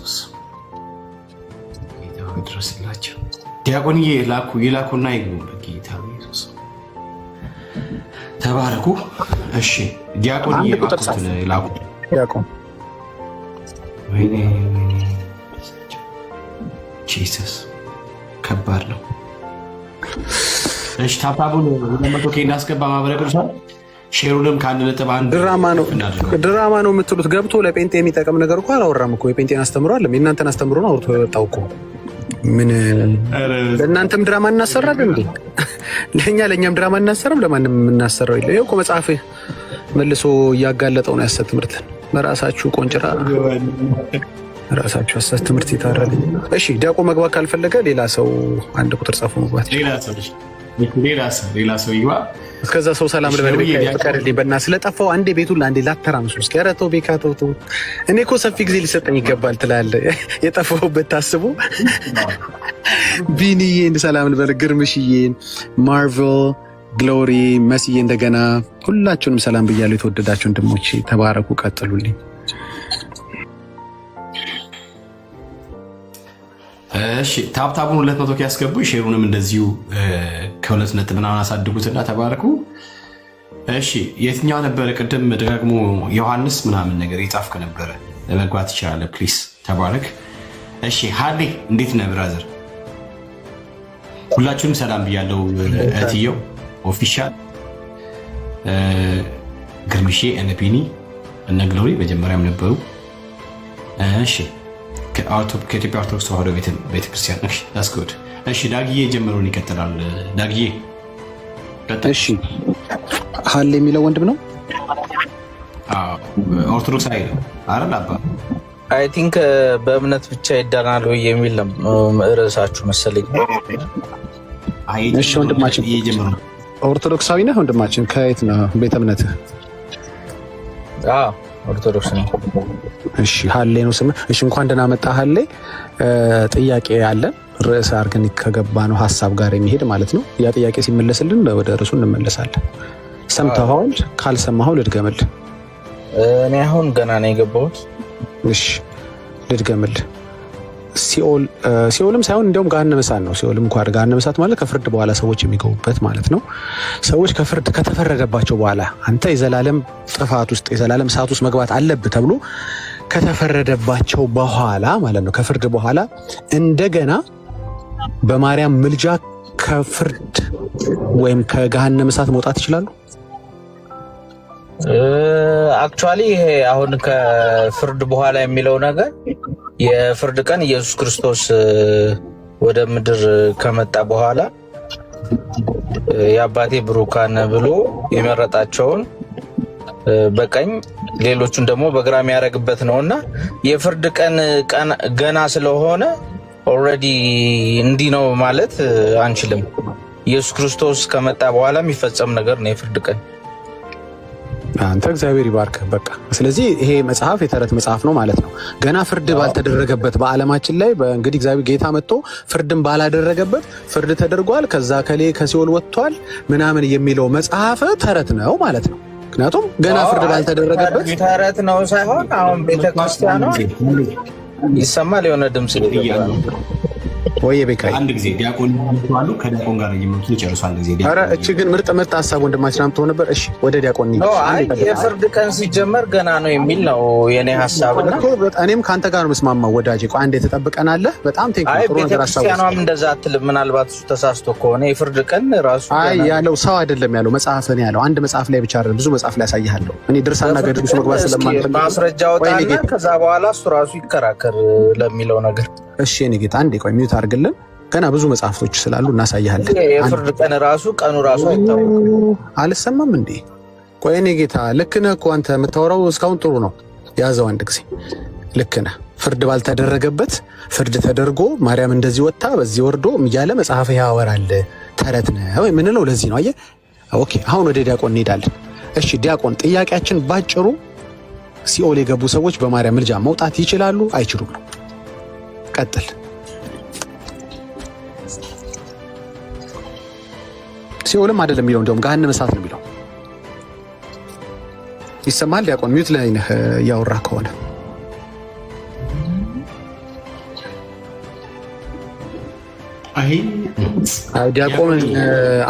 ጌታ ሆይ ድረስላቸው። ዲያቆንዬ ይላኩና ይግቡ። በጌታ ኢየሱስ ተባረኩ። እሺ ዲያቆንዬ ይላኩ። ዲያቆን ወይኔ ጂሰስ ከባድ ነው። እሺ ታብታቡን ለመቶ እናስገባ። ማህበረ ቅዱሳን ሼሩንም ከ1.1 ድራማ ነው የምትሉት። ገብቶ ለጴንጤ የሚጠቅም ነገር እኮ አላወራም እኮ። የጴንጤን አስተምሮ አለም የእናንተን አስተምሮ ነው አውርቶ የወጣው እኮ። ምን ለእናንተም ድራማ እናሰራል እንዴ? ለእኛም ድራማ እናሰራም። ለማንም የምናሰራው የለ። ይኸው እኮ መጽሐፍ መልሶ እያጋለጠው ነው ያሰት ትምህርትን። በራሳችሁ ቆንጭራ ራሳችሁ ሐሰት ትምህርት ይታረል። እሺ ዲያቆን መግባት ካልፈለገ ሌላ ሰው አንድ ቁጥር ጻፉ። መግባት ሌላ ሰው ይግባ። እስከዛ ሰው ሰላም ልበል። ፈቀድልኝ በእና ስለጠፋው አንዴ ቤቱን ለአንዴ ላተራምሱ። እስኪ ኧረ ተው ቤካቶ ተው። እኔ እኮ ሰፊ ጊዜ ሊሰጠኝ ይገባል ትላለህ። የጠፋሁበት ታስቦ ቢኒዬን ሰላም ልበል፣ ግርምሽዬን፣ ማርቨል፣ ግሎሪ፣ መስዬ እንደገና ሁላችሁንም ሰላም ብያለሁ። የተወደዳችሁ ወንድሞቼ ተባረኩ፣ ቀጥሉልኝ። እሺ ታብታቡን 200 ያስገቡ። ሼሩንም እንደዚሁ ከ2 ነጥብ ምናምን አሳድጉትና ተባረኩ። እሺ የትኛው ነበረ ቅድም ደጋግሞ ዮሐንስ ምናምን ነገር የጻፍክ ነበረ? ለመግባት ይችላል ፕሊስ። ተባረክ። እሺ ሀሌ እንዴት ነህ ብራዘር? ሁላችሁንም ሰላም ብያለው። እህትየው ኦፊሻል ግርምሼ፣ እነ ቢኒ፣ እነ ግሎሪ መጀመሪያም ነበሩ። እሺ ከኢትዮጵያ ኦርቶዶክስ ተዋህዶ ቤተክርስቲያን። ዳስጉድ። እሺ ዳግዬ ጀምሮን ይቀጥላል። ዳግዬ እሺ ሀሌ የሚለው ወንድም ነው። ኦርቶዶክስ አይ ነው አይደል? አባ አይ ቲንክ በእምነት ብቻ ይዳናል ወይ የሚል ነው ርዕሳችሁ መሰለኝ። እሺ ወንድማችን ኦርቶዶክሳዊ ነህ ወንድማችን? ከየት ነው ቤተ እምነትህ? ኦርቶዶክስ ነው። እሺ ሀሌ ነው ስምህ? እሺ እንኳን ደህና መጣህ ሀሌ። ጥያቄ ያለን ርዕስ አድርገን ከገባ ነው ሀሳብ ጋር የሚሄድ ማለት ነው። ያ ጥያቄ ሲመለስልን ወደ ርዕሱ እንመለሳለን። ሰምተኸዋል? ካልሰማኸው ልድገምልህ። እኔ አሁን ገና ነው የገባሁት። እሺ ልድገምልህ። ሲኦልም ሳይሆን እንዲያውም ገሃነመ እሳት ነው። ሲኦልም እንኳን ገሃነመ እሳት ማለት ከፍርድ በኋላ ሰዎች የሚገቡበት ማለት ነው። ሰዎች ከፍርድ ከተፈረደባቸው በኋላ አንተ የዘላለም ጥፋት ውስጥ የዘላለም እሳት ውስጥ መግባት አለብህ ተብሎ ከተፈረደባቸው በኋላ ማለት ነው፣ ከፍርድ በኋላ እንደገና በማርያም ምልጃ ከፍርድ ወይም ከገሃነመ እሳት መውጣት ይችላሉ። አክቹዋሊ ይሄ አሁን ከፍርድ በኋላ የሚለው ነገር የፍርድ ቀን ኢየሱስ ክርስቶስ ወደ ምድር ከመጣ በኋላ የአባቴ ብሩካን ብሎ የመረጣቸውን በቀኝ ሌሎቹን ደግሞ በግራ የሚያደርግበት ነውና የፍርድ ቀን ገና ስለሆነ ኦልሬዲ እንዲህ ነው ማለት አንችልም። ኢየሱስ ክርስቶስ ከመጣ በኋላ የሚፈጸም ነገር ነው የፍርድ ቀን። አንተ እግዚአብሔር ይባርክ። በቃ ስለዚህ ይሄ መጽሐፍ የተረት መጽሐፍ ነው ማለት ነው። ገና ፍርድ ባልተደረገበት በዓለማችን ላይ እንግዲህ እግዚአብሔር ጌታ መጥቶ ፍርድን ባላደረገበት ፍርድ ተደርጓል፣ ከዛ ከሲኦል ወጥቷል ምናምን የሚለው መጽሐፍ ተረት ነው ማለት ነው። ምክንያቱም ገና ፍርድ ባልተደረገበት ተረት ነው ሳይሆን አሁን ቤተክርስቲያኗ ይሰማል የሆነ ድምጽ ወይ ቤካይ አንድ ጊዜ ዲያቆን ይመጣሉ። ከዲያቆን ጋር ይመጡ ይጨርሱ። አንድ ጊዜ ዲያቆን። ኧረ እቺ ግን ምርጥ ሐሳብ ወንድማችን አምጥቶ ነበር። እሺ ወደ ዲያቆን ነው። አይ የፍርድ ቀን ሲጀመር ገና ነው የሚል ነው የኔ ሐሳብና እኔም ካንተ ጋር ነው መስማማው ወዳጄ። ቆይ አንዴ ተጠብቀናል። በጣም ቴንክ ዩ። ጥሩ ነገር ሐሳብ። ቤተክርስቲያኗም እንደዛ አትልም። ምናልባት እሱ ተሳስቶ ከሆነ የፍርድ ቀን ራሱ አይ ያለው ሰው አይደለም ያለው መጽሐፍ ነው ያለው። አንድ መጽሐፍ ላይ ብቻ አይደለም ብዙ መጽሐፍ ላይ ያሳይሃለሁ። እኔ ድርሳና ገድሉ መግባት ስለማንፈልግ ማስረጃ ወጣና ከዛ በኋላ እሱ ራሱ ይከራከር ለሚለው ነገር። እሺ እኔ ጌታ አንዴ ቆይ ሚውት አድርግልን። ገና ብዙ መጽሐፍቶች ስላሉ እናሳያለን። የፍርድ ቀን ራሱ ቀኑ ራሱ አይታወቅም። አልሰማም እንዴ? ቆይ እኔ ጌታ ልክ ነህ እኮ አንተ የምታወራው እስካሁን ጥሩ ነው። ያዘው አንድ ጊዜ ልክ ነህ። ፍርድ ባልተደረገበት ፍርድ ተደርጎ ማርያም እንደዚህ ወጥታ በዚህ ወርዶ እያለ መጽሐፍ ያወራል። ተረት ነው የምንለው ለዚህ ነው። አየህ? ኦኬ አሁን ወደ ዲያቆን እንሄዳለን። እሺ ዲያቆን፣ ጥያቄያችን ባጭሩ ሲኦል የገቡ ሰዎች በማርያም ምልጃ መውጣት ይችላሉ አይችሉም ነው? ቀጥል። ሲኦልም አይደለም የሚለው እንደውም ገሃነመ እሳት ነው የሚለው። ይሰማል ዲያቆን? ሚዩት ላይ ነህ እያወራህ ከሆነ ዲያቆን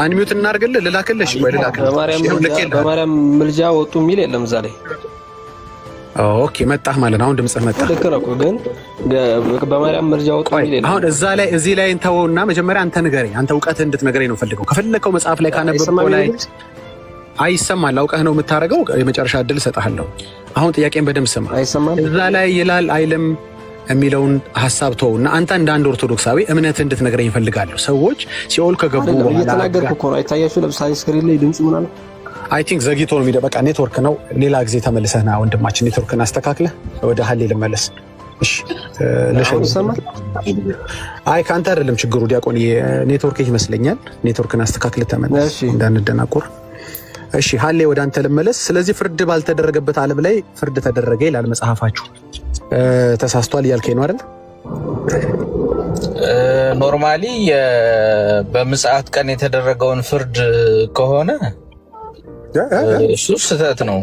አንሚዩት እናድርግልህ። ልላክልሽ ወይ ልላክልህ? በማርያም ምልጃ ወጡ የሚል የለም እዛ ላይ። ኦኬ መጣህ ማለት ነው። አሁን ድምጽህ መጣ። ልክ ነው ግን በማርያም ምልጃ ወጡ የሚል የለም። አሁን እዛ ላይ እዚህ ላይ እንተውና መጀመሪያ አንተ ንገረኝ። አንተ እውቀትህ እንድትነግረኝ ነው ፈልገው። ከፈለከው መጽሐፍ ላይ ካነበብከው ላይ አይሰማል። አውቀህ ነው የምታደርገው። የመጨረሻ እድል እሰጥሃለሁ። አሁን ጥያቄን በደምብ ስማ። አይሰማም እዛ ላይ ይላል አይልም የሚለውን ሐሳብ ተውና አንተ እንደ አንድ ኦርቶዶክሳዊ እምነት እንድትነግረኝ እፈልጋለሁ። ሰዎች ሲኦል ከገቡ በኋላ እየተናገርኩ እኮ ነው። አይታያችሁ? ለምሳሌ ስክሪን ላይ ድምጽ ምናምን አይ ቲንክ ዘግይቶ ነው የሚደበቃ። ኔትወርክ ነው። ሌላ ጊዜ ተመልሰህና ወንድማችን ኔትወርክን አስተካክለህ ወደ ሀሌ ልመለስ። እሺ አይ ከአንተ አይደለም ችግሩ ዲያቆን፣ ኔትወርክ ይመስለኛል። ኔትወርክን አስተካክለህ ተመለስ እንዳንደናቆር። እሺ ሀሌ ወደ አንተ ልመለስ። ስለዚህ ፍርድ ባልተደረገበት ዓለም ላይ ፍርድ ተደረገ ይላል መጽሐፋችሁ። ተሳስቷል እያልከኝ ነው አይደል? ኖርማሊ በምጽአት ቀን የተደረገውን ፍርድ ከሆነ እሱ ስህተት ነው።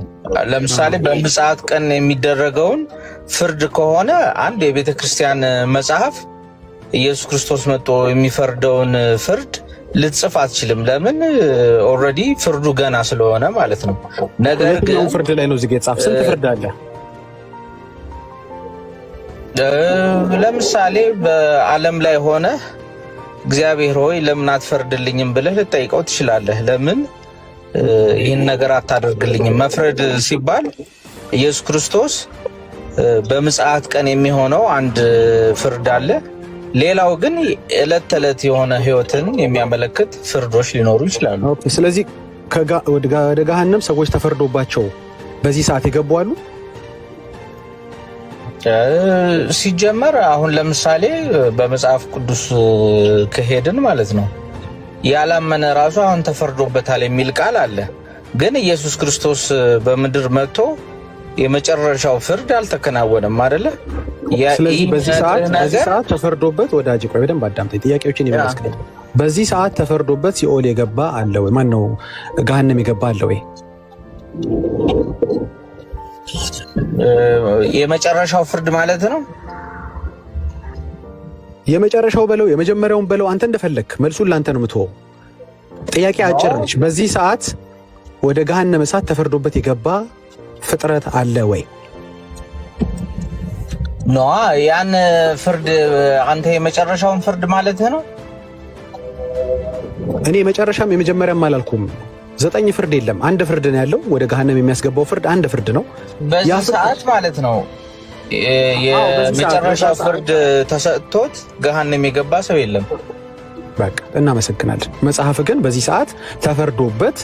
ለምሳሌ በምጽአት ቀን የሚደረገውን ፍርድ ከሆነ አንድ የቤተ ክርስቲያን መጽሐፍ ኢየሱስ ክርስቶስ መጥቶ የሚፈርደውን ፍርድ ልትጽፍ አትችልም። ለምን? ኦልሬዲ ፍርዱ ገና ስለሆነ ማለት ነው። ነገር ግን ፍርድ ላይ ነው እዚህ ጋር የተጻፈ። ስንት ፍርድ አለ? ለምሳሌ በዓለም ላይ ሆነ እግዚአብሔር ሆይ ለምን አትፈርድልኝም ብለህ ልጠይቀው ትችላለህ። ለምን ይህን ነገር አታደርግልኝም? መፍረድ ሲባል ኢየሱስ ክርስቶስ በምጽአት ቀን የሚሆነው አንድ ፍርድ አለ። ሌላው ግን ዕለት ተዕለት የሆነ ህይወትን የሚያመለክት ፍርዶች ሊኖሩ ይችላሉ። ስለዚህ ወደ ገሃነም ሰዎች ተፈርዶባቸው በዚህ ሰዓት የገቡ አሉ። ሲጀመር አሁን ለምሳሌ በመጽሐፍ ቅዱስ ከሄድን ማለት ነው ያላመነ ራሱ አሁን ተፈርዶበታል የሚል ቃል አለ። ግን ኢየሱስ ክርስቶስ በምድር መጥቶ የመጨረሻው ፍርድ አልተከናወነም አይደለ? ስለዚህ በዚህ ሰዓት ተፈርዶበት ወዳጅ ቆይ በደንብ አዳምጠኝ፣ ጥያቄዎችን ይመልስልኝ። በዚህ ሰዓት ተፈርዶበት ሲኦል የገባ አለ ወይ? ማን ነው ገሃነም የገባ አለ ወይ? የመጨረሻው ፍርድ ማለት ነው። የመጨረሻው በለው የመጀመሪያውን በለው አንተ እንደፈለክ፣ መልሱን ላንተ ነው የምትወው። ጥያቄ አጭር ነች። በዚህ ሰዓት ወደ ገሃነመ እሳት ተፈርዶበት የገባ ፍጥረት አለ ወይ? ኖ ያን ፍርድ አንተ የመጨረሻውን ፍርድ ማለት ነው። እኔ የመጨረሻም የመጀመሪያም አላልኩም። 9 ፍርድ የለም፣ አንድ ፍርድ ነው ያለው። ወደ ገሃነም የሚያስገባው ፍርድ አንድ ፍርድ ነው። በዚህ ሰዓት ማለት ነው የመጨረሻ ፍርድ ተሰጥቶት ገሃነም የገባ ሰው የለም። በቃ እናመሰግናለን። መጽሐፍ ግን በዚህ ሰዓት ተፈርዶበት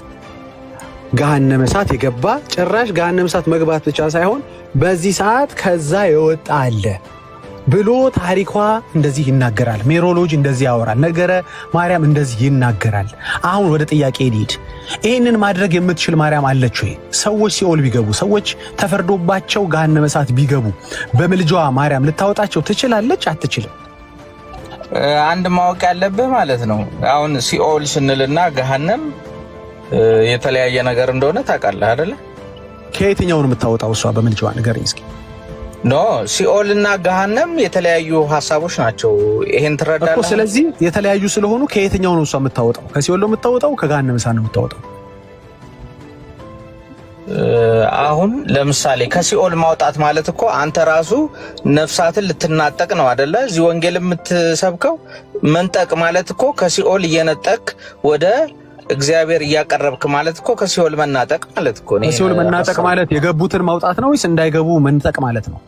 ገሃነመ እሳት የገባ ጭራሽ ገሃነመ እሳት መግባት ብቻ ሳይሆን በዚህ ሰዓት ከዛ የወጣ አለ ብሎ ታሪኳ እንደዚህ ይናገራል። ሜሮሎጂ እንደዚህ ያወራል። ነገረ ማርያም እንደዚህ ይናገራል። አሁን ወደ ጥያቄ እንሂድ። ይህንን ማድረግ የምትችል ማርያም አለች ወይ? ሰዎች ሲኦል ቢገቡ፣ ሰዎች ተፈርዶባቸው ገሃነመ እሳት ቢገቡ በምልጃዋ ማርያም ልታወጣቸው ትችላለች? አትችልም? አንድ ማወቅ ያለብህ ማለት ነው አሁን ሲኦል ስንልና ገሃነም የተለያየ ነገር እንደሆነ ታውቃለህ አይደለ? ከየትኛው ነው የምታወጣው እሷ በምልጃዋ? ንገረኝ እስኪ። ኖ ሲኦል እና ገሃነም የተለያዩ ሀሳቦች ናቸው። ይሄን ትረዳለህ እኮ። ስለዚህ የተለያዩ ስለሆኑ ከየትኛው ነው እሷ የምታወጣው? ከሲኦል ነው የምታወጣው? ከገሃነመ እሳት ነው የምታወጣው? አሁን ለምሳሌ ከሲኦል ማውጣት ማለት እኮ አንተ ራሱ ነፍሳትን ልትናጠቅ ነው አይደለ? እዚህ ወንጌል የምትሰብከው መንጠቅ ማለት እኮ ከሲኦል እየነጠቅ ወደ እግዚአብሔር እያቀረብክ ማለት እኮ ከሲኦል መናጠቅ ማለት እኮ ነው። ከሲኦል መናጠቅ ማለት የገቡትን ማውጣት ነው ወይስ እንዳይገቡ መንጠቅ ማለት ነው?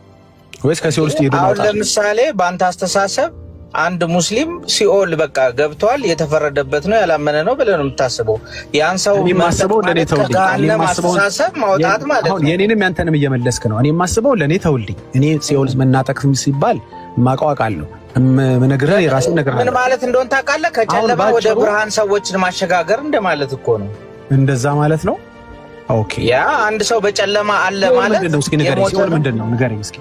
ወይስ ከሲኦል ውስጥ ይሄዱ ማውጣት? አሁን ለምሳሌ በአንተ አስተሳሰብ አንድ ሙስሊም ሲኦል በቃ ገብቷል የተፈረደበት ነው ያላመነ ነው ብለህ ነው የምታስበው። ያን ሰው ማስበው ለኔ ተውልኝ። አስተሳሰብ ማውጣት ማለት ነው። የኔንም ያንተንም እየመለስክ ነው። እኔ ማስበው ለኔ ተውልኝ። እኔ ሲኦል መናጠቅ ሲባል ማቋቋቃለሁ ምነግርህ የራስን ነገር ምን ማለት እንደሆነ ታውቃለህ? ከጨለማ ወደ ብርሃን ሰዎችን ማሸጋገር እንደማለት እኮ ነው። እንደዛ ማለት ነው። ኦኬ ያ አንድ ሰው በጨለማ አለ ማለት ሲኦል ምንድን ነው? እስኪ ንገረኝ። ሲኦል ምንድን ነው? ንገረኝ እስኪ።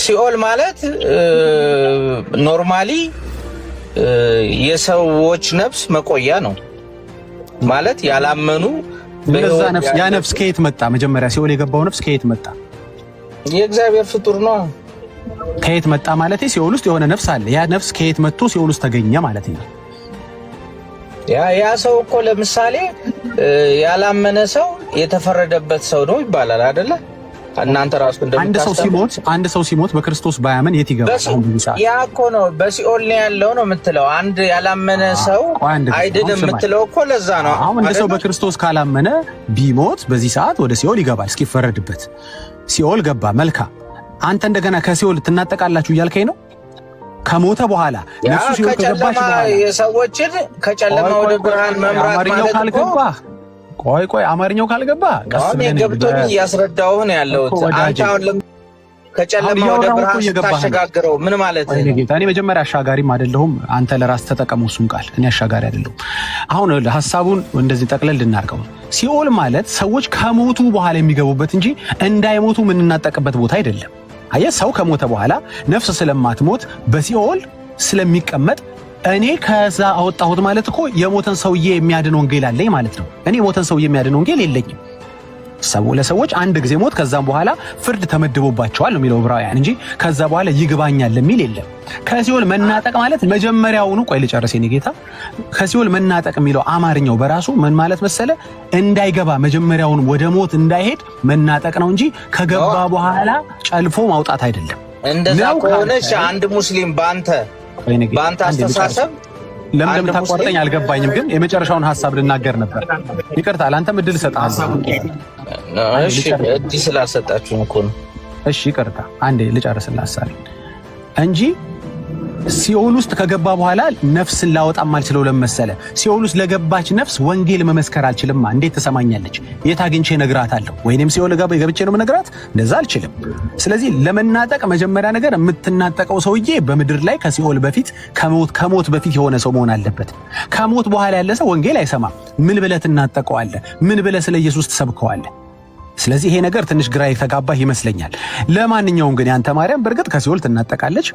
ሲኦል ማለት ኖርማሊ የሰዎች ነፍስ መቆያ ነው ማለት ያላመኑ ያ ነፍስ ከየት መጣ? መጀመሪያ ሲኦል የገባው ነፍስ ከየት መጣ? የእግዚአብሔር ፍጡር ነው። ከየት መጣ ማለት ሲኦል ውስጥ የሆነ ነፍስ አለ። ያ ነፍስ ከየት መጥቶ ሲኦል ውስጥ ተገኘ ማለት ነው? ያ ሰው እኮ ለምሳሌ ያላመነ ሰው የተፈረደበት ሰው ነው ይባላል አይደለ? እናንተ ራሱ አንድ ሰው ሲሞት በክርስቶስ ባያመን የት ይገባል? ያ እኮ ነው በሲኦል ነው ያለው ነው የምትለው። አንድ ያላመነ ሰው አይድንም የምትለው እኮ ለዛ ነው። አሁን አንድ ሰው በክርስቶስ ካላመነ ቢሞት በዚህ ሰዓት ወደ ሲኦል ይገባል እስኪፈረድበት። ሲኦል ገባ፣ መልካም። አንተ እንደገና ከሲኦል ትናጠቃላችሁ እያልከኝ ነው? ከሞተ በኋላ ነፍሱ ሲኦል ከገባች በኋላ የሰዎችን ከጨለማ ወደ ብርሃን መምራት ማለት ነው። ቆይ አማርኛው ካልገባ ገብቶኝ እያስረዳሁህ ነው ያለሁት። አንተ አሁን ከጨለማ ወደ ብርሃን ታሸጋግረው ምን ማለት ነው? እኔ መጀመሪያ አሻጋሪም አይደለሁም። አንተ ለራስ ተጠቀመው እሱን ቃል። እኔ አሻጋሪ አይደለሁም። አሁን ሐሳቡን እንደዚህ ጠቅለል ልናርገው። ሲኦል ማለት ሰዎች ከሞቱ በኋላ የሚገቡበት እንጂ እንዳይሞቱ የምንናጠቅበት ቦታ አይደለም። አየህ፣ ሰው ከሞተ በኋላ ነፍስ ስለማትሞት በሲኦል ስለሚቀመጥ እኔ ከዛ አወጣሁት ማለት እኮ የሞተን ሰውዬ የሚያድን ወንጌል አለኝ ማለት ነው። እኔ የሞተን ሰውዬ የሚያድን ወንጌል የለኝም። ለሰዎች አንድ ጊዜ ሞት ከዛም በኋላ ፍርድ ተመድቦባቸዋል ነው የሚለው ዕብራውያን እንጂ ከዛ በኋላ ይግባኛል የሚል የለም። ከሲኦል መናጠቅ ማለት መጀመሪያውኑ ቆይ ልጨርስ የኔ ጌታ። ከሲኦል መናጠቅ የሚለው አማርኛው በራሱ ምን ማለት መሰለ? እንዳይገባ መጀመሪያውኑ ወደ ሞት እንዳይሄድ መናጠቅ ነው እንጂ ከገባ በኋላ ጨልፎ ማውጣት አይደለም። እንደዛ ከሆነች አንድ ሙስሊም በአንተ አስተሳሰብ ለምን እንደምታቋርጠኝ አልገባኝም፣ ግን የመጨረሻውን ሐሳብ ልናገር ነበር። ይቅርታ፣ ለአንተም እድል እሰጥሃለሁ። እሺ፣ እድል ስላሰጣችሁ እኮ ነው። እሺ፣ ይቅርታ፣ አንዴ ልጨርስልህ ሐሳቤን እንጂ ሲኦል ውስጥ ከገባ በኋላ ነፍስን ላወጣም አልችለው ለመሰለ ሲኦል ውስጥ ለገባች ነፍስ ወንጌል መመስከር አልችልማ። እንዴት ትሰማኛለች? የት አግኝቼ እነግራታለሁ? ወይንም ሲኦል ገብቼ ነው የምነግራት? እንደዛ አልችልም። ስለዚህ ለመናጠቅ መጀመሪያ ነገር የምትናጠቀው ሰውዬ በምድር ላይ ከሲኦል በፊት ከሞት በፊት የሆነ ሰው መሆን አለበት። ከሞት በኋላ ያለ ሰው ወንጌል አይሰማም። ምን ብለህ ትናጠቀዋለህ? ምን ብለህ ስለ ኢየሱስ ትሰብከዋለህ? ስለዚህ ይሄ ነገር ትንሽ ግራ የተጋባህ ይመስለኛል። ለማንኛውም ግን ያንተ ማርያም በእርግጥ ከሲኦል ትናጠቃለች፣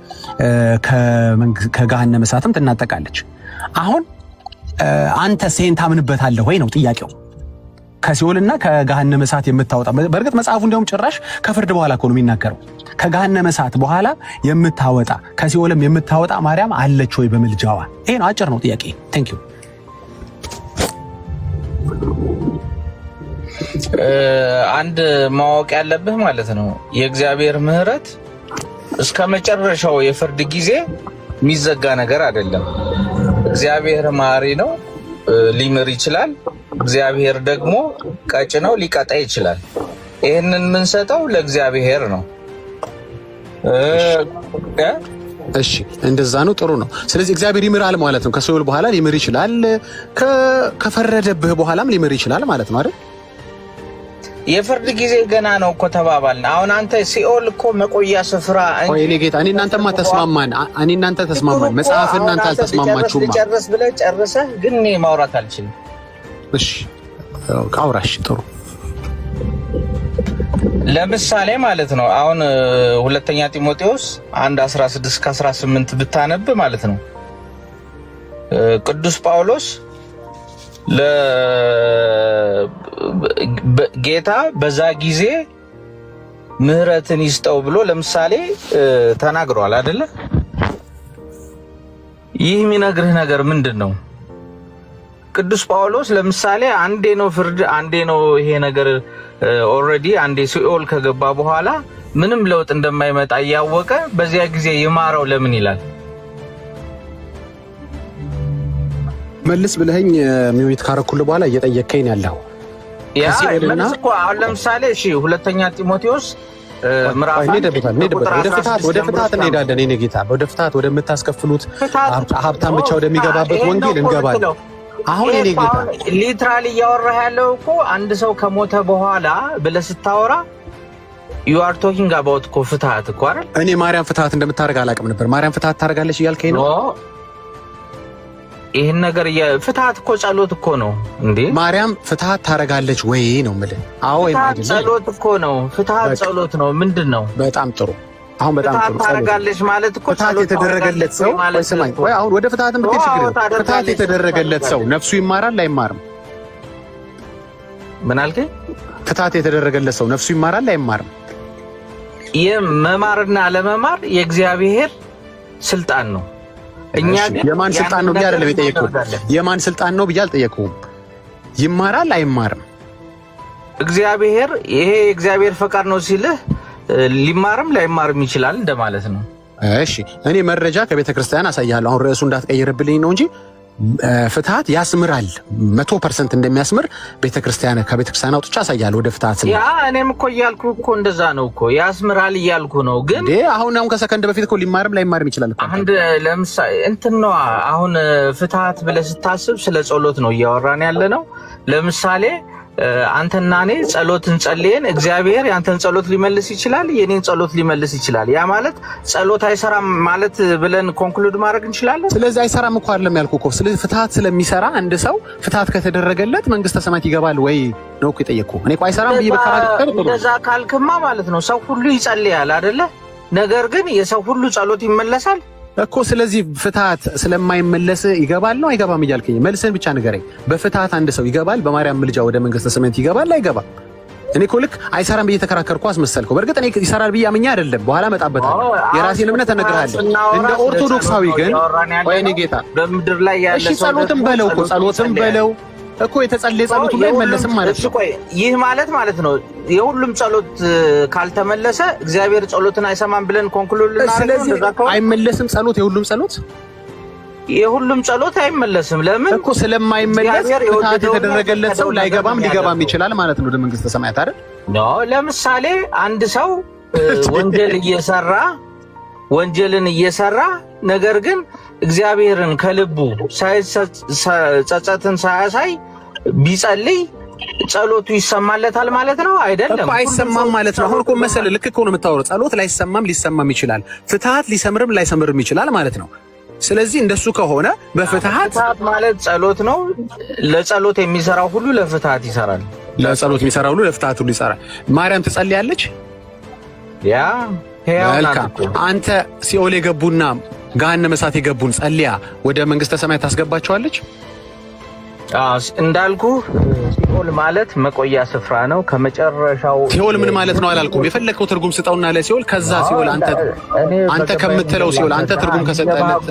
ከገሃነመ እሳትም ትናጠቃለች። አሁን አንተ ሴን ታምንበታለህ ወይ ነው ጥያቄው። ከሲኦልና ከገሃነመ እሳት የምታወጣ በእርግጥ መጽሐፉ እንዲያውም ጭራሽ ከፍርድ በኋላ እኮ ነው የሚናገረው። ከገሃነመ እሳት በኋላ የምታወጣ ከሲኦልም የምታወጣ ማርያም አለች ወይ በምልጃዋ? ይሄ ነው አጭር ነው ጥያቄ። ቴንክ ዩ። አንድ ማወቅ ያለብህ ማለት ነው የእግዚአብሔር ምሕረት እስከ መጨረሻው የፍርድ ጊዜ የሚዘጋ ነገር አይደለም። እግዚአብሔር መሐሪ ነው፣ ሊምር ይችላል። እግዚአብሔር ደግሞ ቀጭ ነው፣ ሊቀጣ ይችላል። ይህንን የምንሰጠው ለእግዚአብሔር ነው። እሺ እንደዛ ነው፣ ጥሩ ነው። ስለዚህ እግዚአብሔር ይምራል ማለት ነው። ከሲኦል በኋላ ሊምር ይችላል፣ ከፈረደብህ በኋላም ሊምር ይችላል ማለት ነው አይደል? የፍርድ ጊዜ ገና ነው እኮ ተባባልን። አሁን አንተ ሲኦል እኮ መቆያ ስፍራ እንጂ እኔ ጌታ እናንተማ ተስማማን። እናንተ ተስማማን፣ መጽሐፍ እናንተ አልተስማማችሁም። ጨርስ ብለህ ጨርሰህ ግን እኔ ማውራት አልችልም። እሺ አውራሽ። ጥሩ ለምሳሌ ማለት ነው አሁን ሁለተኛ ጢሞቴዎስ 1:16-18 ብታነብ ማለት ነው ቅዱስ ጳውሎስ ጌታ በዛ ጊዜ ምሕረትን ይስጠው ብሎ ለምሳሌ ተናግሯል አይደለ? ይህ የሚነግርህ ነገር ምንድን ነው? ቅዱስ ጳውሎስ ለምሳሌ አንዴ ነው ፍርድ፣ አንዴ ነው ይሄ ነገር ኦልሬዲ አንዴ ሲኦል ከገባ በኋላ ምንም ለውጥ እንደማይመጣ እያወቀ በዚያ ጊዜ ይማረው ለምን ይላል? መልስ ብለኸኝ ሚውት ካረኩልህ በኋላ እየጠየከኝ ያለው መልስ እኮ አሁን ለምሳሌ እሺ ሁለተኛ ጢሞቴዎስ ምዕራፍ ወደ ፍትሐት እንሄዳለን። የእኔ ጌታ ወደ ፍትሐት ወደምታስከፍሉት ሀብታም ብቻ ወደሚገባበት ወንጌል እንገባለን። አሁን የእኔ ጌታ ሊትራሊ እያወራህ ያለው እኮ አንድ ሰው ከሞተ በኋላ ብለህ ስታወራ you are talking about እኮ ፍትሐት እኮ አይደል? እኔ ማርያም ፍትሐት እንደምታደርግ አላውቅም ነበር። ማርያም ፍትሐት ታደርጋለች እያልከኝ ነው? ይሄን ነገር ፍትሐት እኮ ጸሎት እኮ ነው እንዴ? ማርያም ፍትሐት ታደርጋለች ወይ ነው የምልህ? አዎ ወይ ማለት ጸሎት እኮ ነው። ፍትሐት ጸሎት ነው። ምንድነው? በጣም ጥሩ። አሁን በጣም ጥሩ ታደርጋለች ማለት እኮ ፍትሐት የተደረገለት ሰው ወይ ስማኝ፣ ወይ አሁን ወደ ፍትሐትም ብትሄድ ችግር የለም። ፍትሐት የተደረገለት ሰው ነፍሱ ይማራል አይማርም? ምን አልከኝ? ፍትሐት የተደረገለት ሰው ነፍሱ ይማራል አይማርም? የመማርና አለመማር የእግዚአብሔር ስልጣን ነው። እኛ ግን የማን ስልጣን ነው ብዬ አይደለም የጠየቅኩት። የማን ስልጣን ነው ብዬ አልጠየቅኩም። ይማራል አይማርም? እግዚአብሔር ይሄ የእግዚአብሔር ፈቃድ ነው ሲልህ ሊማርም ላይማርም ይችላል እንደማለት ነው። እሺ እኔ መረጃ ከቤተ ክርስቲያን አሳያለሁ። አሁን ርዕሱ እንዳትቀይርብልኝ ነው እንጂ ፍትሐት ያስምራል 100% እንደሚያስምር ቤተክርስቲያን ከቤተክርስቲያን አውጥቻ አሳያለሁ። ወደ ፍትሐት ያ እኔም እኮ እያልኩ እኮ እንደዛ ነው እኮ ያስምራል እያልኩ ነው። ግን አሁን ከሰከንድ በፊት እኮ ሊማርም ላይማርም ይችላል እኮ። አንድ ለምሳሌ እንትን ነው አሁን ፍትሐት ብለህ ስታስብ ስለ ጸሎት ነው እያወራን ያለ ነው። ለምሳሌ አንተና እኔ ጸሎትን ጸልየን እግዚአብሔር ያንተን ጸሎት ሊመልስ ይችላል፣ የኔን ጸሎት ሊመልስ ይችላል። ያ ማለት ጸሎት አይሰራም ማለት ብለን ኮንክሉድ ማድረግ እንችላለን። ስለዚህ አይሰራም እኮ አይደለም ያልኩህ እኮ። ስለዚህ ፍትሐት ስለሚሰራ አንድ ሰው ፍትሐት ከተደረገለት መንግስተ ሰማያት ይገባል ወይ ነው እኮ የጠየቅኩህ። እኔ እኮ አይሰራም ብዬ በከራከር እንደዛ ካልክማ ማለት ነው ሰው ሁሉ ይጸልያል አይደለ? ነገር ግን የሰው ሁሉ ጸሎት ይመለሳል እኮ። ስለዚህ ፍትሐት ስለማይመለስ ይገባል ነው አይገባም እያልከኝ መልስህን ብቻ ንገረኝ። በፍትሐት አንድ ሰው ይገባል በማርያም ምልጃ ወደ መንግስተ ሰማያት ይገባል አይገባም? እኔ እኮ ልክ አይሰራም ብዬ ተከራከርኩ አስመሰልከው። በእርግጥ እኔ ይሰራል ብዬ አምኜ አይደለም፣ በኋላ እመጣበታለሁ። የራሴን እምነት ተነግርሃለሁ። እንደ ኦርቶዶክሳዊ ግን ወይኔ ጌታ በምድር ላይ ያለ ሰው ጸሎትን በለው እኮ ጸሎትን በለው እኮ የተጸለየ ጸሎቱ ላይ አይመለስም ማለት ነው። ይህ ማለት ነው የሁሉም ጸሎት ካልተመለሰ እግዚአብሔር ጸሎትን አይሰማም ብለን ኮንክሉድ ልናደርግ አይመለስም። ጸሎት የሁሉም ጸሎት አይመለስም። ለምን እኮ ስለማይመለስ ፍትሐት የተደረገለት ሰው ላይገባም ሊገባም ይችላል ማለት ነው ወደ መንግስተ ሰማያት አይደል? ለምሳሌ አንድ ሰው ወንጀልን እየሰራ ነገር ግን እግዚአብሔርን ከልቡ ጸጸትን ሳያሳይ ቢጸልይ ጸሎቱ ይሰማለታል ማለት ነው አይደለም? እኮ አይሰማም ማለት ነው። አሁን እኮ መሰለህ ልክ እኮ ነው የምታወራው። ጸሎት ላይሰማም ሊሰማም ይችላል። ፍትሐት ሊሰምርም ላይሰምርም ይችላል ማለት ነው። ስለዚህ እንደሱ ከሆነ በፍትሐት ማለት ጸሎት ነው። ለጸሎት የሚሰራው ሁሉ ለፍትሐት ይሰራል። ለጸሎት የሚሰራው ሁሉ ለፍትሐት ሁሉ ይሰራል። ማርያም ትጸልያለች። ያ አንተ ሲኦል የገቡና ገሃነመ እሳት የገቡን ጸልያ ወደ መንግስተ ሰማያት ታስገባቸዋለች። እንዳልኩ ሲኦል ማለት መቆያ ስፍራ ነው። ከመጨረሻው ሲኦል ምን ማለት ነው አላልኩም። የፈለከው ትርጉም ስጠውና ለሲኦል ከዛ ሲኦል አንተ ከምትለው ሲኦል አንተ ትርጉም ከሰጠለት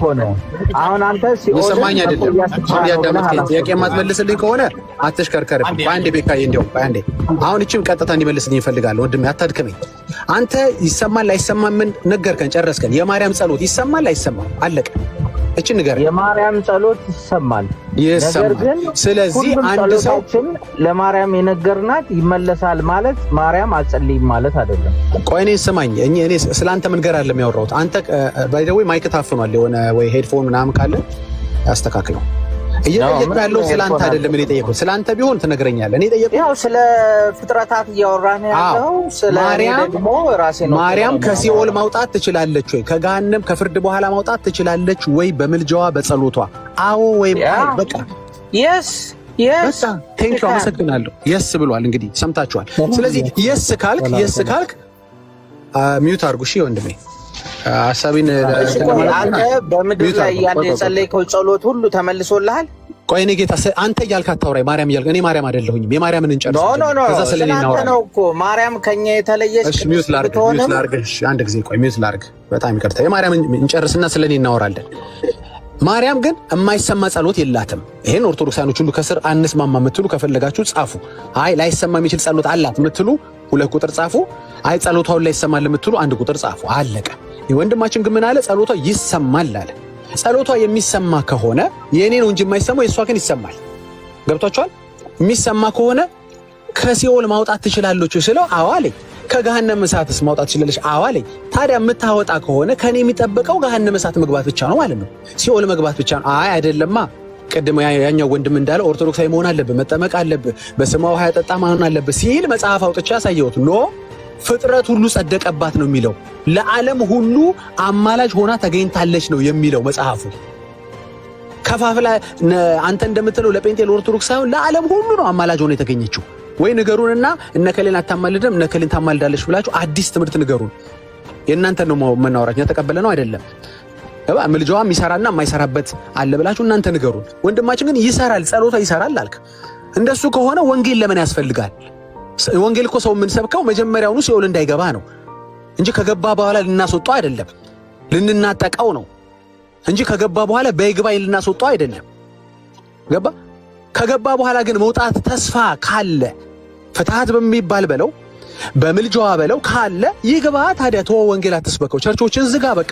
አሁን አንተ ሲኦል ሰማኝ አይደለም። ያዳመጥከኝ ጥያቄ የማትመልስልኝ ከሆነ አትሽከርከር። በአንዴ ቤካዬ እንዲያው በአንዴ አሁን እቺም ቀጥታ እንዲመልስልኝ እፈልጋለሁ። ወንድሜ አታድክመኝ። አንተ ይሰማል አይሰማም ምን ነገርከን፣ ጨረስከን። የማርያም ጸሎት ይሰማል አይሰማም አለቀ። እቺ ነገር የማርያም ጸሎት ይሰማል። ነገር ግን ስለዚህ አንድ ሰው ለማርያም የነገርናት ይመለሳል ማለት ማርያም አጸልይም ማለት አይደለም። ቆይ እኔ ስማኝ፣ እኔ ስላንተ ምን ገር አይደለም ያወራሁት። አንተ ባይደው ማይክ ታፍኗል። የሆነ ወይ ሄድፎን ምናምን ካለ ያስተካክለው። እየጠየቅኩ ያለው ስላንተ አይደለም። እኔ ጠየቅኩ ስላንተ ቢሆን ትነግረኛለህ። እኔ ጠየቅኩ ያው ስለ ፍጥረታት እያወራን ያለው ስለ ደግሞ ራሴ ነው። ማርያም ከሲኦል ማውጣት ትችላለች ወይ? ከገሃነም ከፍርድ በኋላ ማውጣት ትችላለች ወይ? በምልጃዋ በጸሎቷ አዎ ወይም በቃ የስ ቴንክ ዩ አመሰግናለሁ። የስ ብሏል። እንግዲህ ሰምታችኋል። ስለዚህ የስ ካልክ ሚዩት አድርጉ። እሺ ወንድሜ ሐሳቢን አንተ በምድር ላይ ያለ የጸለይከው ጸሎት ሁሉ ተመልሶልሃል? ቆይ እኔ ጌታ አንተ እያልክ አታውራኝ። ማርያም እያልክ እኔ ማርያም አይደለሁኝም። የማርያምን እንጨርስ። ከዛ ስለኔ ነው እኮ ማርያም ከኛ የተለየች። እሺ ሚዩት ላርግ። እሺ አንድ ጊዜ ቆይ ሚዩት ላርግ። በጣም ይቅርታ። የማርያምን እንጨርስና ስለኔ እናወራለን። ማርያም ግን የማይሰማ ጸሎት የላትም። ይሄን ኦርቶዶክሳኖች ሁሉ ከስር አንስማማ የምትሉ ከፈለጋችሁ ጻፉ። አይ ላይሰማ የሚችል ጸሎት አላት የምትሉ 2 ቁጥር ጻፉ። አይ ጸሎቷን ላይሰማል የምትሉ 1 ቁጥር ጻፉ። አለቀ። ወንድማችን ግን ምን አለ? ጸሎቷ ይሰማል አለ። ጸሎቷ የሚሰማ ከሆነ የኔ ነው እንጂ የማይሰማው የሷ ግን ይሰማል። ገብቷችኋል? የሚሰማ ከሆነ ከሲኦል ማውጣት ትችላለች ስለው አዎ አለኝ። ከገሃነመ እሳትስ ማውጣት ትችላለች? አዎ አለኝ። ታዲያ የምታወጣ ከሆነ ከኔ የሚጠበቀው ገሃነመ እሳት መግባት ብቻ ነው ማለት ነው? ሲኦል መግባት ብቻ ነው? አይ አይደለማ። ቅድም ያኛው ወንድም እንዳለ ኦርቶዶክሳዊ መሆን አለብህ፣ መጠመቅ አለብህ፣ በስመ ውሃ ያጠጣ መሆን አለብህ ሲል መጽሐፍ አውጥቼ ያሳየሁት ኖ ፍጥረት ሁሉ ጸደቀባት ነው የሚለው። ለዓለም ሁሉ አማላጅ ሆና ተገኝታለች ነው የሚለው መጽሐፉ። ከፋፍላ አንተ እንደምትለው ለጴንጤ ለኦርቶዶክስ ሳይሆን ለዓለም ሁሉ ነው አማላጅ ሆና የተገኘችው። ወይ ንገሩንና እነከሌን አታማልድም እነከሌን ታማልዳለች ብላችሁ አዲስ ትምህርት ንገሩን። የእናንተ ነው የምናወራው ተቀበለ ነው አይደለም። ምልጃዋ የሚሰራና የማይሰራበት አለ ብላችሁ እናንተ ንገሩን። ወንድማችን ግን ይሰራል፣ ጸሎታ ይሰራል አልክ። እንደሱ ከሆነ ወንጌል ለምን ያስፈልጋል? ወንጌል እኮ ሰው የምንሰብከው መጀመሪያውኑ ሲኦል እንዳይገባ ነው እንጂ ከገባ በኋላ ልናስወጣው አይደለም። ልንናጠቀው ነው እንጂ ከገባ በኋላ በይግባኝ ልናስወጣው አይደለም። ገባ? ከገባ በኋላ ግን መውጣት ተስፋ ካለ ፍትሐት በሚባል በለው በምልጃዋ በለው ካለ ይግባ። ታዲያ ተወው፣ ወንጌል አትስበከው፣ ቸርቾችን ዝጋ። በቃ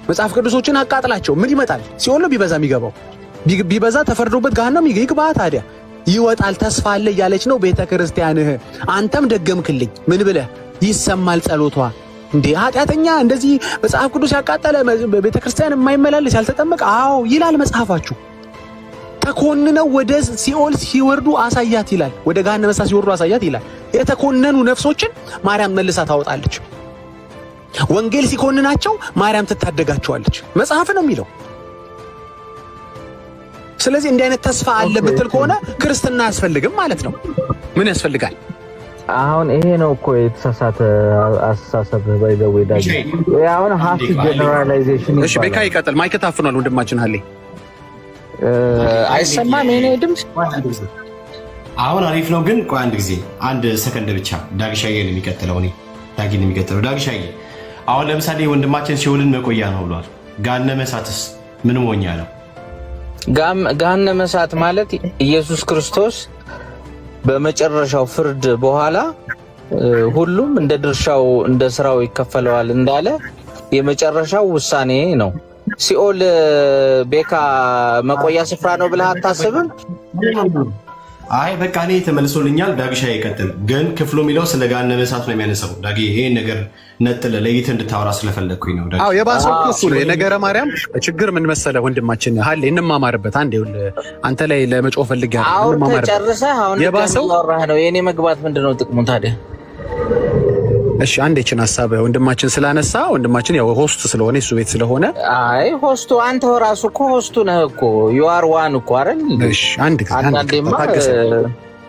መጽሐፍ ቅዱሶችን አቃጥላቸው። ምን ይመጣል? ሲኦል ነው ቢበዛ የሚገባው። ቢበዛ ተፈርዶበት ገሃነም ይግባ። ታዲያ ይወጣል፣ ተስፋ አለ እያለች ነው ቤተ ክርስቲያንህ። አንተም ደገምክልኝ። ምን ብለህ? ይሰማል ጸሎቷ። እንዴ ኃጢአተኛ እንደዚህ መጽሐፍ ቅዱስ ያቃጠለ ቤተ ክርስቲያን የማይመላለስ ያልተጠመቀ? አዎ ይላል መጽሐፋችሁ። ተኮንነው ወደ ሲኦል ሲወርዱ አሳያት ይላል። ወደ ገሃነመ እሳት ሲወርዱ አሳያት ይላል። የተኮነኑ ነፍሶችን ማርያም መልሳ ታወጣለች። ወንጌል ሲኮንናቸው ማርያም ትታደጋቸዋለች። መጽሐፍ ነው የሚለው። ስለዚህ እንዲህ አይነት ተስፋ አለ ብትል ከሆነ ክርስትና አያስፈልግም ማለት ነው። ምን ያስፈልጋል? አሁን ይሄ ነው እኮ የተሳሳተ አስተሳሰብ ባይዘው ዳጊ። አሁን ሃፍ ጀነራላይዜሽን ይባላል። እሺ ቤካ ይቀጥል። ማይክ ታፍኗል ወንድማችን ሀሌ። አይሰማም የኔ ድምፅ? አሁን አሪፍ ነው ግን ቆይ አንድ ጊዜ አንድ ሰከንድ ብቻ። ዳግሻዬ ነው የሚቀጥለው። እኔ ዳጊ ነው የሚቀጥለው። ዳግሻዬ አሁን ለምሳሌ ወንድማችን ሲኦልን መቆያ ነው ብሏል። ገሃነመ እሳትስ ምን ሞኛ ነው? ገሃነመ እሳት ማለት ኢየሱስ ክርስቶስ በመጨረሻው ፍርድ በኋላ ሁሉም እንደ ድርሻው እንደ ስራው ይከፈለዋል እንዳለ የመጨረሻው ውሳኔ ነው። ሲኦል ቤካ መቆያ ስፍራ ነው ብለህ አታስብም? አይ በቃ እኔ ተመልሶልኛል። ዳግሻ ይቀጥል። ግን ክፍሉ የሚለው ስለ ገሃነመ እሳት ነው የሚያነሳው። ዳጊ ይሄን ነገር ነጥለ ለይተህ እንድታወራ ስለፈለግኩኝ ነው። አዎ የባሰው እሱ ነው። የነገረ ማርያም ችግር ምን መሰለህ ወንድማችን ሀሌ፣ እንማማርበት። አንዴ አንተ ላይ ለመጮህ ፈልጋለሁ። እንማማርበት። ጨርሰህ አሁን የባሰው ነው። የኔ መግባት ምንድነው ጥቅሙ ታዲያ? እሺ አንዴ እችን ሀሳብ ወንድማችን ስላነሳ፣ ወንድማችን ያው ሆስት ስለሆነ እሱ ቤት ስለሆነ፣ አይ ሆስቱ አንተ ራሱ እኮ ሆስቱ ነህ እኮ ዩ አር ዋን እኮ አይደል? እሺ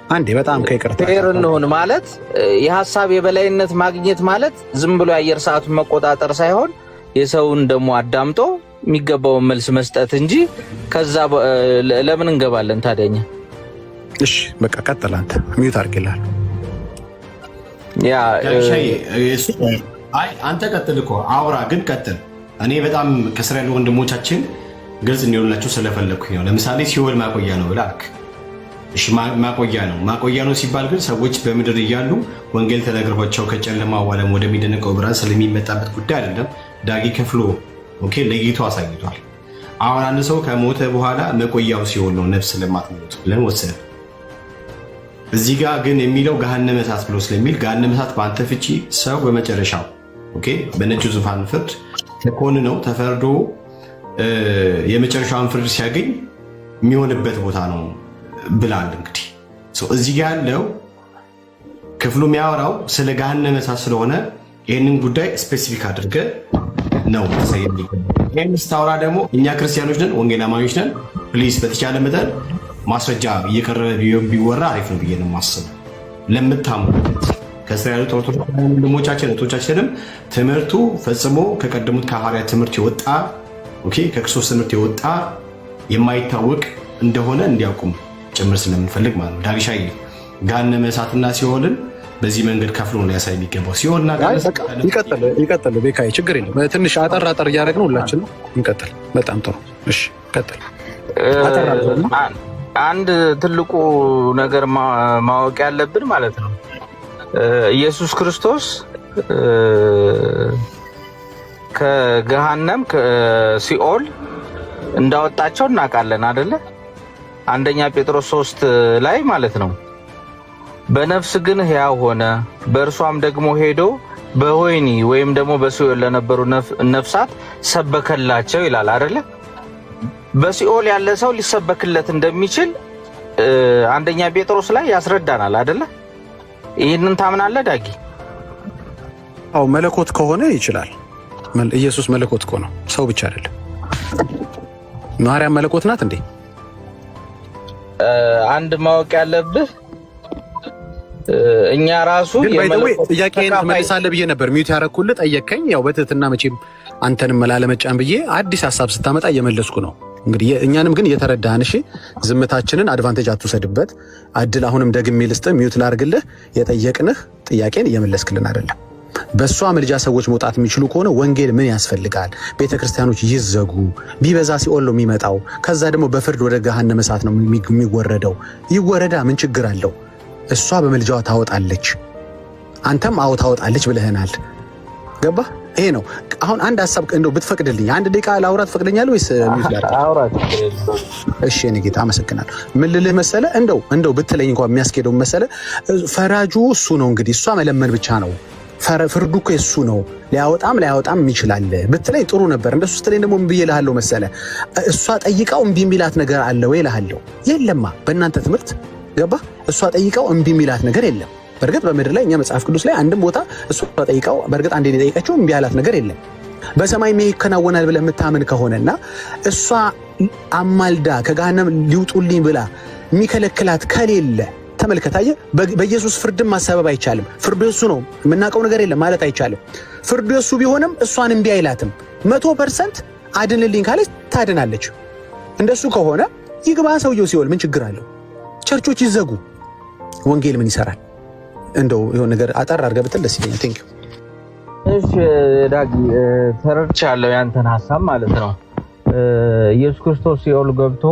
አንዴ በጣም ከይቅርታ ፌር እንሁን። ማለት የሀሳብ የበላይነት ማግኘት ማለት ዝም ብሎ የአየር ሰዓቱን መቆጣጠር ሳይሆን የሰውን ደግሞ አዳምጦ የሚገባውን መልስ መስጠት እንጂ ከዛ ለምን እንገባለን ታዲያኛ? እሺ በቃ ቀጥል አንተ ሚዩት አድርግልሃል። ያ አይ አንተ ቀጥል እኮ አውራ፣ ግን ቀጥል። እኔ በጣም ከስራ ያሉ ወንድሞቻችን ግልጽ እንዲሆንላቸው ስለፈለግኩኝ ነው። ለምሳሌ ሲኦል ማቆያ ነው ብለህ አልክ። እሺ ማቆያ ነው ሲባል ግን ሰዎች በምድር እያሉ ወንጌል ተነግሯቸው ከጨለማው ዓለም ወደሚደነቀው ብርሃን ስለሚመጣበት ጉዳይ አይደለም። ዳጊ ከፍሎ ኦኬ ለይቶ አሳይቷል። አሁን አንድ ሰው ከሞተ በኋላ መቆያው ሲኦል ነው ነፍስ ለማትሞት ብለን ወሰነ። እዚህ ጋር ግን የሚለው ገሃነመ እሳት ብሎ ስለሚል ገሃነመ እሳት በአንተ ፍቺ ሰው በመጨረሻው ኦኬ በነጩ ዙፋን ፍርድ ተኮንነው ተፈርዶ የመጨረሻውን ፍርድ ሲያገኝ የሚሆንበት ቦታ ነው ብላል። እንግዲህ እዚህ ጋር ያለው ክፍሉ የሚያወራው ስለ ገሃነመ እሳት ስለሆነ ይህንን ጉዳይ ስፔሲፊክ አድርገ ነው ተሰየም። ይህን ስታወራ ደግሞ እኛ ክርስቲያኖች ነን፣ ወንጌል አማኞች ነን። ፕሊዝ በተቻለ መጠን ማስረጃ እየቀረበ ቢወራ አሪፍ ነው ብዬ ነው የማስበው። ለምታምኑበት ከስራ ያሉት ኦርቶዶክስ ወንድሞቻችን እህቶቻችንም ትምህርቱ ፈጽሞ ከቀደሙት ከሐዋርያት ትምህርት የወጣ ኦኬ ከክርስቶስ ትምህርት የወጣ የማይታወቅ እንደሆነ እንዲያውቁም ጭምር ስለምንፈልግ ማለት ነው። ዳግሻዬ ገሃነመ እሳትና ሲኦልን በዚህ መንገድ ከፍሎ ነው ሊያሳይ የሚገባው። ሲኦልና ይቀጥል ቤካዬ፣ ችግር የለም። ትንሽ አጠር እያደረግን ሁላችንም እንቀጥል። በጣም ጥሩ። እሺ ቀጥል። አንድ ትልቁ ነገር ማወቅ ያለብን ማለት ነው ኢየሱስ ክርስቶስ ከገሃነም ከሲኦል እንዳወጣቸው እናውቃለን አይደለ? አንደኛ ጴጥሮስ 3 ላይ ማለት ነው። በነፍስ ግን ሕያው ሆነ፣ በእርሷም ደግሞ ሄዶ በወህኒ ወይም ደግሞ በሲኦል ለነበሩ ነፍሳት ሰበከላቸው ይላል አይደለ? በሲኦል ያለ ሰው ሊሰበክለት እንደሚችል አንደኛ ጴጥሮስ ላይ ያስረዳናል አይደለ? ይህንን ታምናለህ ዳጊ? አዎ መለኮት ከሆነ ይችላል። ኢየሱስ መለኮት እኮ ነው፣ ሰው ብቻ አይደለም። ማርያም መለኮት ናት እንዴ? አንድ ማወቅ ያለብህ እኛ ራሱ ጥያቄን ትመልሳለህ ብዬ ነበር ሚዩት ያደረኩልህ። ጠየቀኝ። ያው በትህትና መቼም አንተንም ላለመጫን ብዬ አዲስ ሀሳብ ስታመጣ እየመለስኩ ነው። እንግዲህ እኛንም ግን እየተረዳህን፣ እሺ ዝምታችንን አድቫንቴጅ አትውሰድበት። አድል አሁንም ደግሜ ልስጥህ፣ ሚዩት ላድርግልህ። የጠየቅንህ ጥያቄን እየመለስክልን አይደለም። በእሷ ምልጃ ሰዎች መውጣት የሚችሉ ከሆነ ወንጌል ምን ያስፈልጋል? ቤተ ክርስቲያኖች ይዘጉ፣ ቢበዛ ሲኦል ነው የሚመጣው። ከዛ ደግሞ በፍርድ ወደ ገሃነመ እሳት ነው የሚወረደው። ይወረዳ፣ ምን ችግር አለው? እሷ በምልጃዋ ታወጣለች፣ አንተም አዎ ታወጣለች ብለህናል። ገባ? ይሄ ነው። አሁን አንድ ሀሳብ እንደው ብትፈቅድልኝ 1 ደቂቃ ላውራት ትፈቅደኛለህ ወይስ ሚዩት ላድርግ? አውራት። እሺ እኔ ጌታ አመሰግናለሁ። ምን ልልህ መሰለህ፣ እንደው ብትለኝ እንኳን የሚያስኬደው መሰለህ፣ ፈራጁ እሱ ነው። እንግዲህ እሷ መለመን ብቻ ነው። ፍርዱ እኮ የሱ ነው። ሊያወጣም ይችላል ብትለኝ ጥሩ ነበር። እንደሱ ስትለኝ ደግሞ ምን ብዬ እልሃለሁ መሰለህ፣ እሷ ጠይቃው እምቢ የሚላት ነገር አለ ወይ እልሃለሁ። የለማ በእናንተ ትምህርት ገባ? እሷ ጠይቃው እምቢ የሚላት ነገር የለም። በእርግጥ በምድር ላይ እኛ መጽሐፍ ቅዱስ ላይ አንድም ቦታ እሷ ጠይቃው በእርግጥ አንዴ የጠየቀችው እምቢ ያላት ነገር የለም። በሰማይ ይከናወናል ብለህ የምታምን ከሆነና እሷ አማልዳ ከገሃነም ሊውጡልኝ ብላ የሚከለክላት ከሌለ ተመልከታየ። በኢየሱስ ፍርድም ማሰበብ አይቻልም። ፍርዱ የሱ ነው፣ የምናውቀው ነገር የለም ማለት አይቻልም። ፍርዱ የሱ ቢሆንም እሷን እምቢ አይላትም። 100% አድንልኝ ካለች ታድናለች። እንደሱ ከሆነ ይግባ ሰውየው ሲኦል፣ ምን ችግር አለው? ቸርቾች ይዘጉ፣ ወንጌል ምን ይሰራል? እንደው የሆነ ነገር አጠር አድርገህ ብትል ደስ ይለኛል። ቴንክ ዩ። እሺ ዳጊ ተረድቻለሁ ያንተን ሐሳብ ማለት ነው። ኢየሱስ ክርስቶስ ሲኦል ገብቶ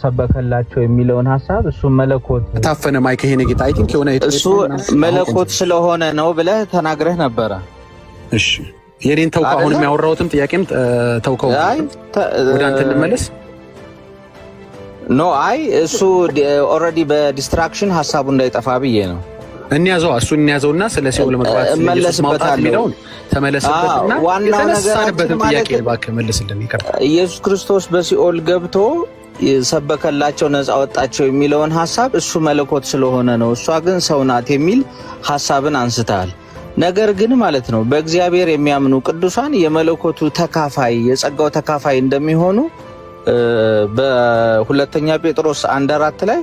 ሰበከላቸው የሚለውን ሐሳብ እሱ መለኮት ታፈነ ማይክ ይሄ ነጌታ አይ ቲንክ የሆነ እሱ መለኮት ስለሆነ ነው ብለህ ተናግረህ ነበረ። እሺ የኔን ተውከው፣ አሁን የሚያወራውትም ጥያቄም ተውከው። ወደ አንተ እንመለስ። ኖ አይ እሱ ኦልሬዲ በዲስትራክሽን ሐሳቡ እንዳይጠፋ ብዬ ነው። እንያዘው እሱን እንያዘውና ስለ ሲኦል መግባት መለስበታለሁ። ተመለስበትና ዋናው ነገር ጥያቄ እባክህ መልስልን። ይቀርታ ኢየሱስ ክርስቶስ በሲኦል ገብቶ ሰበከላቸው፣ ነፃ ወጣቸው የሚለውን ሐሳብ እሱ መለኮት ስለሆነ ነው፣ እሷ ግን ሰው ናት የሚል ሐሳብን አንስተሃል። ነገር ግን ማለት ነው በእግዚአብሔር የሚያምኑ ቅዱሳን የመለኮቱ ተካፋይ የጸጋው ተካፋይ እንደሚሆኑ በሁለተኛ ጴጥሮስ 1:4 ላይ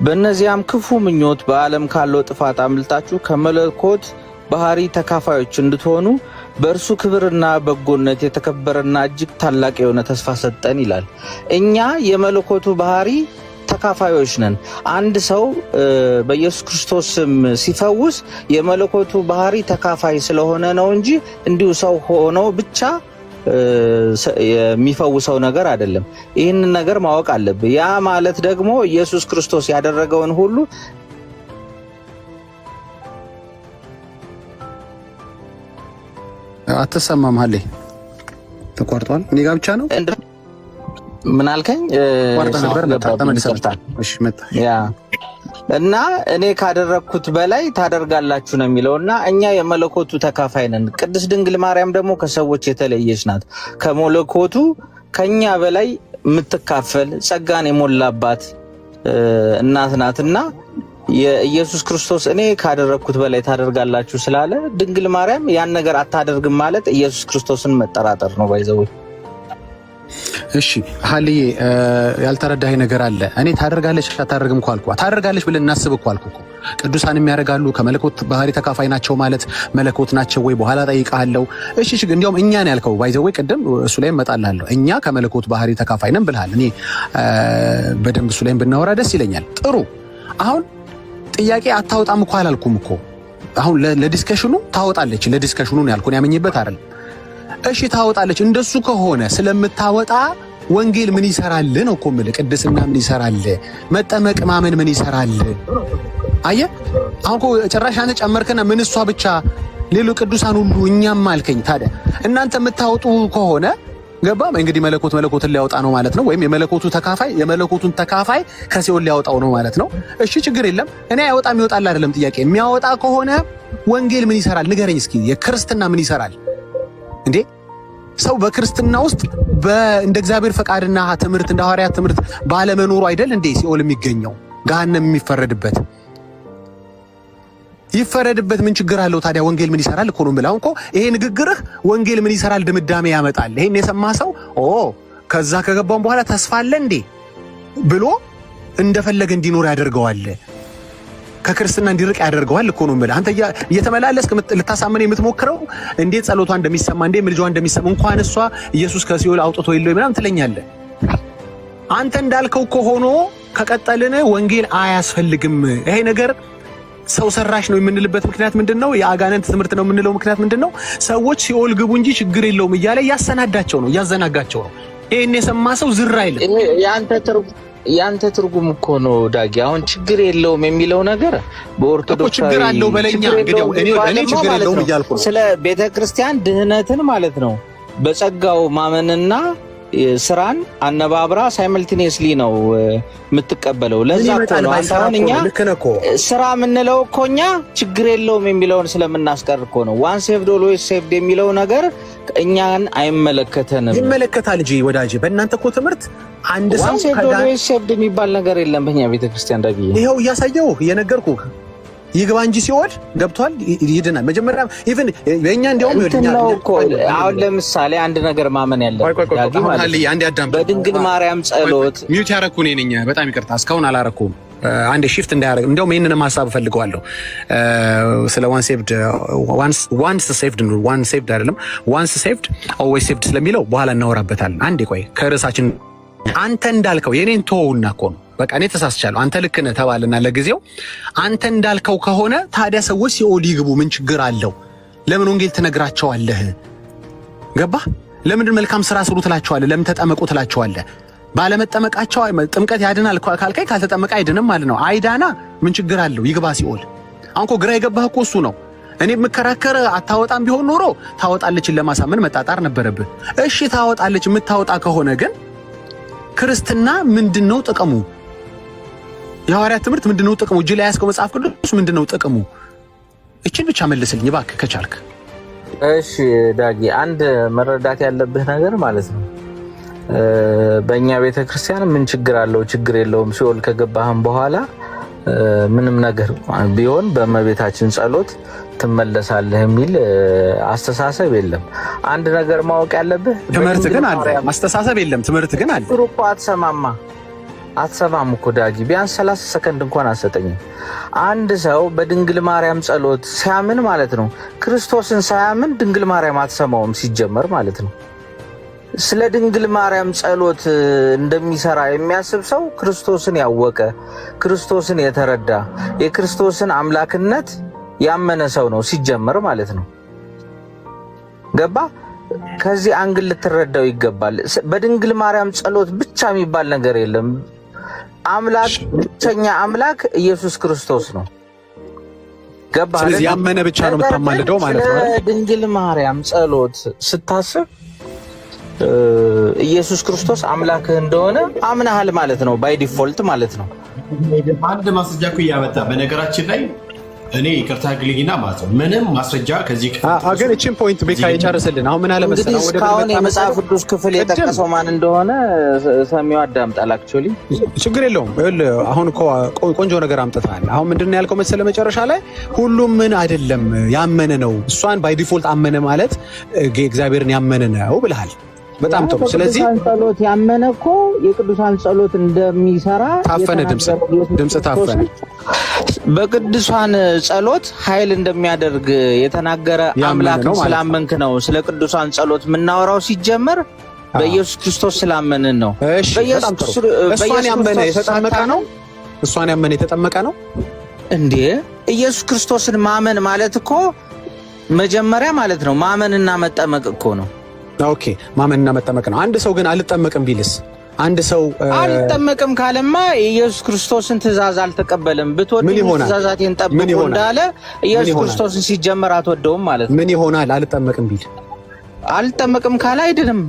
በእነዚያም ክፉ ምኞት በዓለም ካለው ጥፋት አምልጣችሁ ከመለኮት ባህሪ ተካፋዮች እንድትሆኑ በእርሱ ክብርና በጎነት የተከበረና እጅግ ታላቅ የሆነ ተስፋ ሰጠን ይላል። እኛ የመለኮቱ ባህሪ ተካፋዮች ነን። አንድ ሰው በኢየሱስ ክርስቶስ ስም ሲፈውስ የመለኮቱ ባህሪ ተካፋይ ስለሆነ ነው እንጂ እንዲሁ ሰው ሆኖ ብቻ የሚፈውሰው ነገር አይደለም። ይህንን ነገር ማወቅ አለብህ። ያ ማለት ደግሞ ኢየሱስ ክርስቶስ ያደረገውን ሁሉ አትሰማም አለ ተቋርጧል። እኔ ጋር ብቻ ነው። ምን አልከኝ? እና እኔ ካደረግኩት በላይ ታደርጋላችሁ ነው የሚለውና እኛ የመለኮቱ ተካፋይ ነን። ቅድስት ድንግል ማርያም ደግሞ ከሰዎች የተለየች ናት። ከመለኮቱ ከኛ በላይ የምትካፈል ጸጋን የሞላባት እናት ናትና የኢየሱስ ክርስቶስ እኔ ካደረግኩት በላይ ታደርጋላችሁ ስላለ ድንግል ማርያም ያን ነገር አታደርግም ማለት ኢየሱስ ክርስቶስን መጠራጠር ነው። ባይዘው እሺ ሀልዬ ያልተረዳኸኝ ነገር አለ። እኔ ታደርጋለች አታደርግም እኮ አልኩ። ታደርጋለች ብለን እናስብ እኮ አልኩ እኮ። ቅዱሳን የሚያደርጋሉ ከመለኮት ባህሪ ተካፋይ ናቸው ማለት መለኮት ናቸው ወይ? በኋላ ጠይቃለሁ። እሺ እንዲያውም እኛ ነው ያልከው። ባይዘው ቅድም እሱ ላይ እመጣላለሁ። እኛ ከመለኮት ባህሪ ተካፋይ ነን ብለሃል። እኔ በደንብ እሱ ላይ ብናወራ ደስ ይለኛል። ጥሩ። አሁን ጥያቄ አታወጣም እኮ አላልኩም እኮ። አሁን ለዲስከሽኑ ታወጣለች። ለዲስከሽኑ ነው ያልኩኝ፣ ያመኝበት አይደል? እሺ ታወጣለች። እንደሱ ከሆነ ስለምታወጣ ወንጌል ምን ይሰራል ነው እኮ የምልህ። ቅድስና ምን ይሰራል? መጠመቅ ማመን ምን ይሰራል? አየህ አሁን እኮ ጭራሽ አንተ ጨመርክና ምን እሷ ብቻ ሌሎች ቅዱሳን ሁሉ እኛም አልከኝ። ታዲያ እናንተ የምታወጡ ከሆነ ገባ እንግዲህ መለኮትን ሊያወጣ ነው ማለት ነው። ወይም የመለኮቱን ተካፋይ ከሲኦል ሊያወጣው ነው ማለት ነው። እሺ ችግር የለም። እኔ አይወጣም ይወጣል አይደለም ጥያቄ። የሚያወጣ ከሆነ ወንጌል ምን ይሰራል ንገረኝ እስኪ። የክርስትና ምን ይሰራል እንዴ? ሰው በክርስትና ውስጥ እንደ እግዚአብሔር ፈቃድና ትምህርት እንደ ሐዋርያት ትምህርት ባለመኖሩ አይደል እንዴ ሲኦል የሚገኘው ገሃነም የሚፈረድበት? ይፈረድበት ምን ችግር አለው ታዲያ? ወንጌል ምን ይሰራል እኮ ነው የምልህ። አሁን እኮ ይሄ ንግግርህ ወንጌል ምን ይሰራል ድምዳሜ ያመጣል። ይሄን የሰማ ሰው ከዛ ከገባን በኋላ ተስፋ አለ እንዴ ብሎ እንደፈለገ እንዲኖር ያደርገዋል። ከክርስትና እንዲርቅ ያደርገዋል እኮ ነው የምልህ። አንተ እየተመላለስክ ልታሳምን የምትሞክረው እንዴት ጸሎቷ እንደሚሰማ እንዴት ምልጇ እንደሚሰማ እንኳን እሷ ኢየሱስ ከሲኦል አውጥቶ የለው ምናምን ትለኛለህ። አንተ እንዳልከው እኮ ሆኖ ከቀጠልን ወንጌል አያስፈልግም። ይሄ ነገር ሰው ሰራሽ ነው የምንልበት ምክንያት ምንድነው? የአጋንንት ትምህርት ነው የምንለው ምክንያት ምንድነው? ሰዎች ሲኦል ግቡ እንጂ ችግር የለውም እያለ ያሰናዳቸው ነው ያዘናጋቸው ነው። ይሄን የሰማ ሰው ዝር አይልም። ያንተ ትርጉም እኮ ነው ዳጊ። አሁን ችግር የለውም የሚለው ነገር በኦርቶዶክስ ችግር አለው በለኛ። እንግዲህ እኔ ችግር የለውም እያልኩ ነው። ስለ ቤተክርስቲያን ድህነትን ማለት ነው በጸጋው ማመንና ስራን አነባብራ ሳይመልቲኒየስሊ ነው የምትቀበለው። ለዛ እኮ ነው አንተን እኛ ስራ የምንለው እኮ እኛ ችግር የለውም የሚለውን ስለምናስቀር እኮ ነው። ዋን ሴቭድ ኦልዌይስ ሴቭድ የሚለው ነገር እኛን አይመለከተንም። ይመለከታል እንጂ ወዳጄ፣ በእናንተ እኮ ትምህርት አንድ ሰው ዋን ሴቭድ ኦልዌይስ ሴቭድ የሚባል ነገር የለም በእኛ ቤተክርስቲያን ዳጊ። ይሄው እያሳየው እየነገርኩህ ይግባ እንጂ ሲኦል ገብቷል ይድናል። መጀመሪያ ኢቭን የኛ እንደውም አሁን ለምሳሌ አንድ ነገር ማመን ያለበት ዳጊ ማለት በድንግል ማርያም ጸሎት ሚውት ያረኩ ነኝ። በጣም ይቅርታ እስካሁን አላረኩም። አንድ ሺፍት እንዳያረግ እንደውም ይሄንንም ሐሳብ ፈልገዋለሁ። ስለ ዋንስ ሴቭድ አይደለም ዋንስ ሴቭድ ኦልዌይስ ሴቭድ ስለሚለው በኋላ እናወራበታለን። አንዴ ቆይ ከርዕሳችን አንተ እንዳልከው የኔን ተወውና እኮ ነው በቃ እኔ ተሳስቻለሁ አንተ ልክ ነህ ተባልና ለጊዜው አንተ እንዳልከው ከሆነ ታዲያ ሰዎች ሲኦል ይግቡ ምን ችግር አለው? ለምን ወንጌል ትነግራቸዋለህ? ገባህ? ለምን መልካም ስራ ስሩ ትላቸዋለህ? ለምን ተጠመቁ ትላቸዋለህ? ባለመጠመቃቸው ጥምቀት ያድናል ካልከኝ ካልተጠመቀ አይድንም ማለት ነው። አይዳና ምን ችግር አለው? ይግባ ሲኦል። አንኮ ግራ የገባህ እኮ እሱ ነው። እኔ የምከራከር አታወጣም ቢሆን ኖሮ ታወጣለችን ለማሳመን መጣጣር ነበረብህ። እሺ ታወጣለች። የምታወጣ ከሆነ ግን ክርስትና ምንድነው ጥቅሙ? የሐዋርያት ትምህርት ምንድነው ጥቅሙ? እጅ ላይ ያስከው መጽሐፍ ቅዱስ ምንድነው ጥቅሙ? እቺን ብቻ መልስልኝ እባክህ ከቻልክ። እሺ ዳጊ፣ አንድ መረዳት ያለብህ ነገር ማለት ነው በእኛ ቤተክርስቲያን ምን ችግር አለው? ችግር የለውም ሲኦል ከገባህም በኋላ ምንም ነገር ቢሆን በእመቤታችን ጸሎት ትመለሳለህ የሚል አስተሳሰብ የለም። አንድ ነገር ማወቅ ያለብህ ትምህርት ግን አለ፣ አስተሳሰብ የለም። ትምህርት ግን አለ። ሩፓ አትሰማም እኮ ዳጊ። ቢያንስ 30 ሰከንድ እንኳን አሰጠኝም። አንድ ሰው በድንግል ማርያም ጸሎት ሲያምን ማለት ነው ክርስቶስን ሳያምን ድንግል ማርያም አትሰማውም ሲጀመር ማለት ነው። ስለ ድንግል ማርያም ጸሎት እንደሚሰራ የሚያስብ ሰው ክርስቶስን ያወቀ ክርስቶስን የተረዳ የክርስቶስን አምላክነት ያመነ ሰው ነው ሲጀመር ማለት ነው። ገባ? ከዚህ አንግል ልትረዳው ይገባል። በድንግል ማርያም ጸሎት ብቻ የሚባል ነገር የለም። አምላክ ብቸኛ አምላክ ኢየሱስ ክርስቶስ ነው። ገባ? ስለዚህ ያመነ ብቻ ነው የምታማልደው ማለት ነው። ድንግል ማርያም ጸሎት ስታስብ ኢየሱስ ክርስቶስ አምላክህ እንደሆነ አምናሃል ማለት ነው፣ ባይ ዲፎልት ማለት ነው። አንድ ማስረጃ እኮ እያመጣ በነገራችን ላይ እኔ ይቅርታ ግልኝና ማለት ነው ምንም ማስረጃ ከዚህ ግን እቺን ፖይንት ቤካ ይጨርስልን። አሁን ምን አለ መሰለህ ወደ እስካሁን የመጽሐፍ ቅዱስ ክፍል የጠቀሰው ማን እንደሆነ ሰሚው አዳምጣል። አክቹሊ ችግር የለውም። አሁን እኮ ቆንጆ ነገር አምጥተሃል። አሁን ምንድነው ያልከው መሰለህ መጨረሻ ላይ ሁሉም ምን አይደለም ያመነ ነው፣ እሷን ባይ ዲፎልት አመነ ማለት እግዚአብሔርን ያመነ ነው ብለሃል። በጣም ጥሩ። ስለዚህ ጸሎት ያመነ እኮ የቅዱሳን ጸሎት እንደሚሰራ ታፈነ፣ ድምጽ ታፈነ። በቅዱሳን ጸሎት ኃይል እንደሚያደርግ የተናገረ አምላክ ስላመንክ ነው ስለ ቅዱሳን ጸሎት የምናወራው። ሲጀመር በኢየሱስ ክርስቶስ ስላመንን ነው። እሷን ያመነ የተጠመቀ ነው። እሷን ያመነ የተጠመቀ ነው እንዴ? ኢየሱስ ክርስቶስን ማመን ማለት እኮ መጀመሪያ ማለት ነው ማመንና መጠመቅ እኮ ነው። ኦኬ፣ ማመንና መጠመቅ ነው። አንድ ሰው ግን አልጠመቅም ቢልስ? አንድ ሰው አልጠመቅም ካለማ ኢየሱስ ክርስቶስን ትእዛዝ አልተቀበለም። ብትወድ ትእዛዛቴን ጠብቁ እንዳለ ኢየሱስ ክርስቶስን ሲጀመር አትወደውም ማለት ነው። ምን ይሆናል? አልጠመቅም ቢል አልጠመቅም ካለ አይድንም።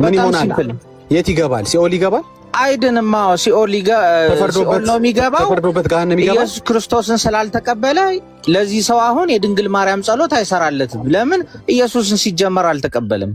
በጣም ሲምፕል። የት ይገባል? ሲኦል ይገባል? አይድንም። ሲኦል ነው የሚገባው። ተፈርዶበት ገሃነም ይገባል። ኢየሱስ ክርስቶስን ስላልተቀበለ ለዚህ ሰው አሁን የድንግል ማርያም ጸሎት አይሰራለትም። ለምን? ኢየሱስን ሲጀመር አልተቀበለም።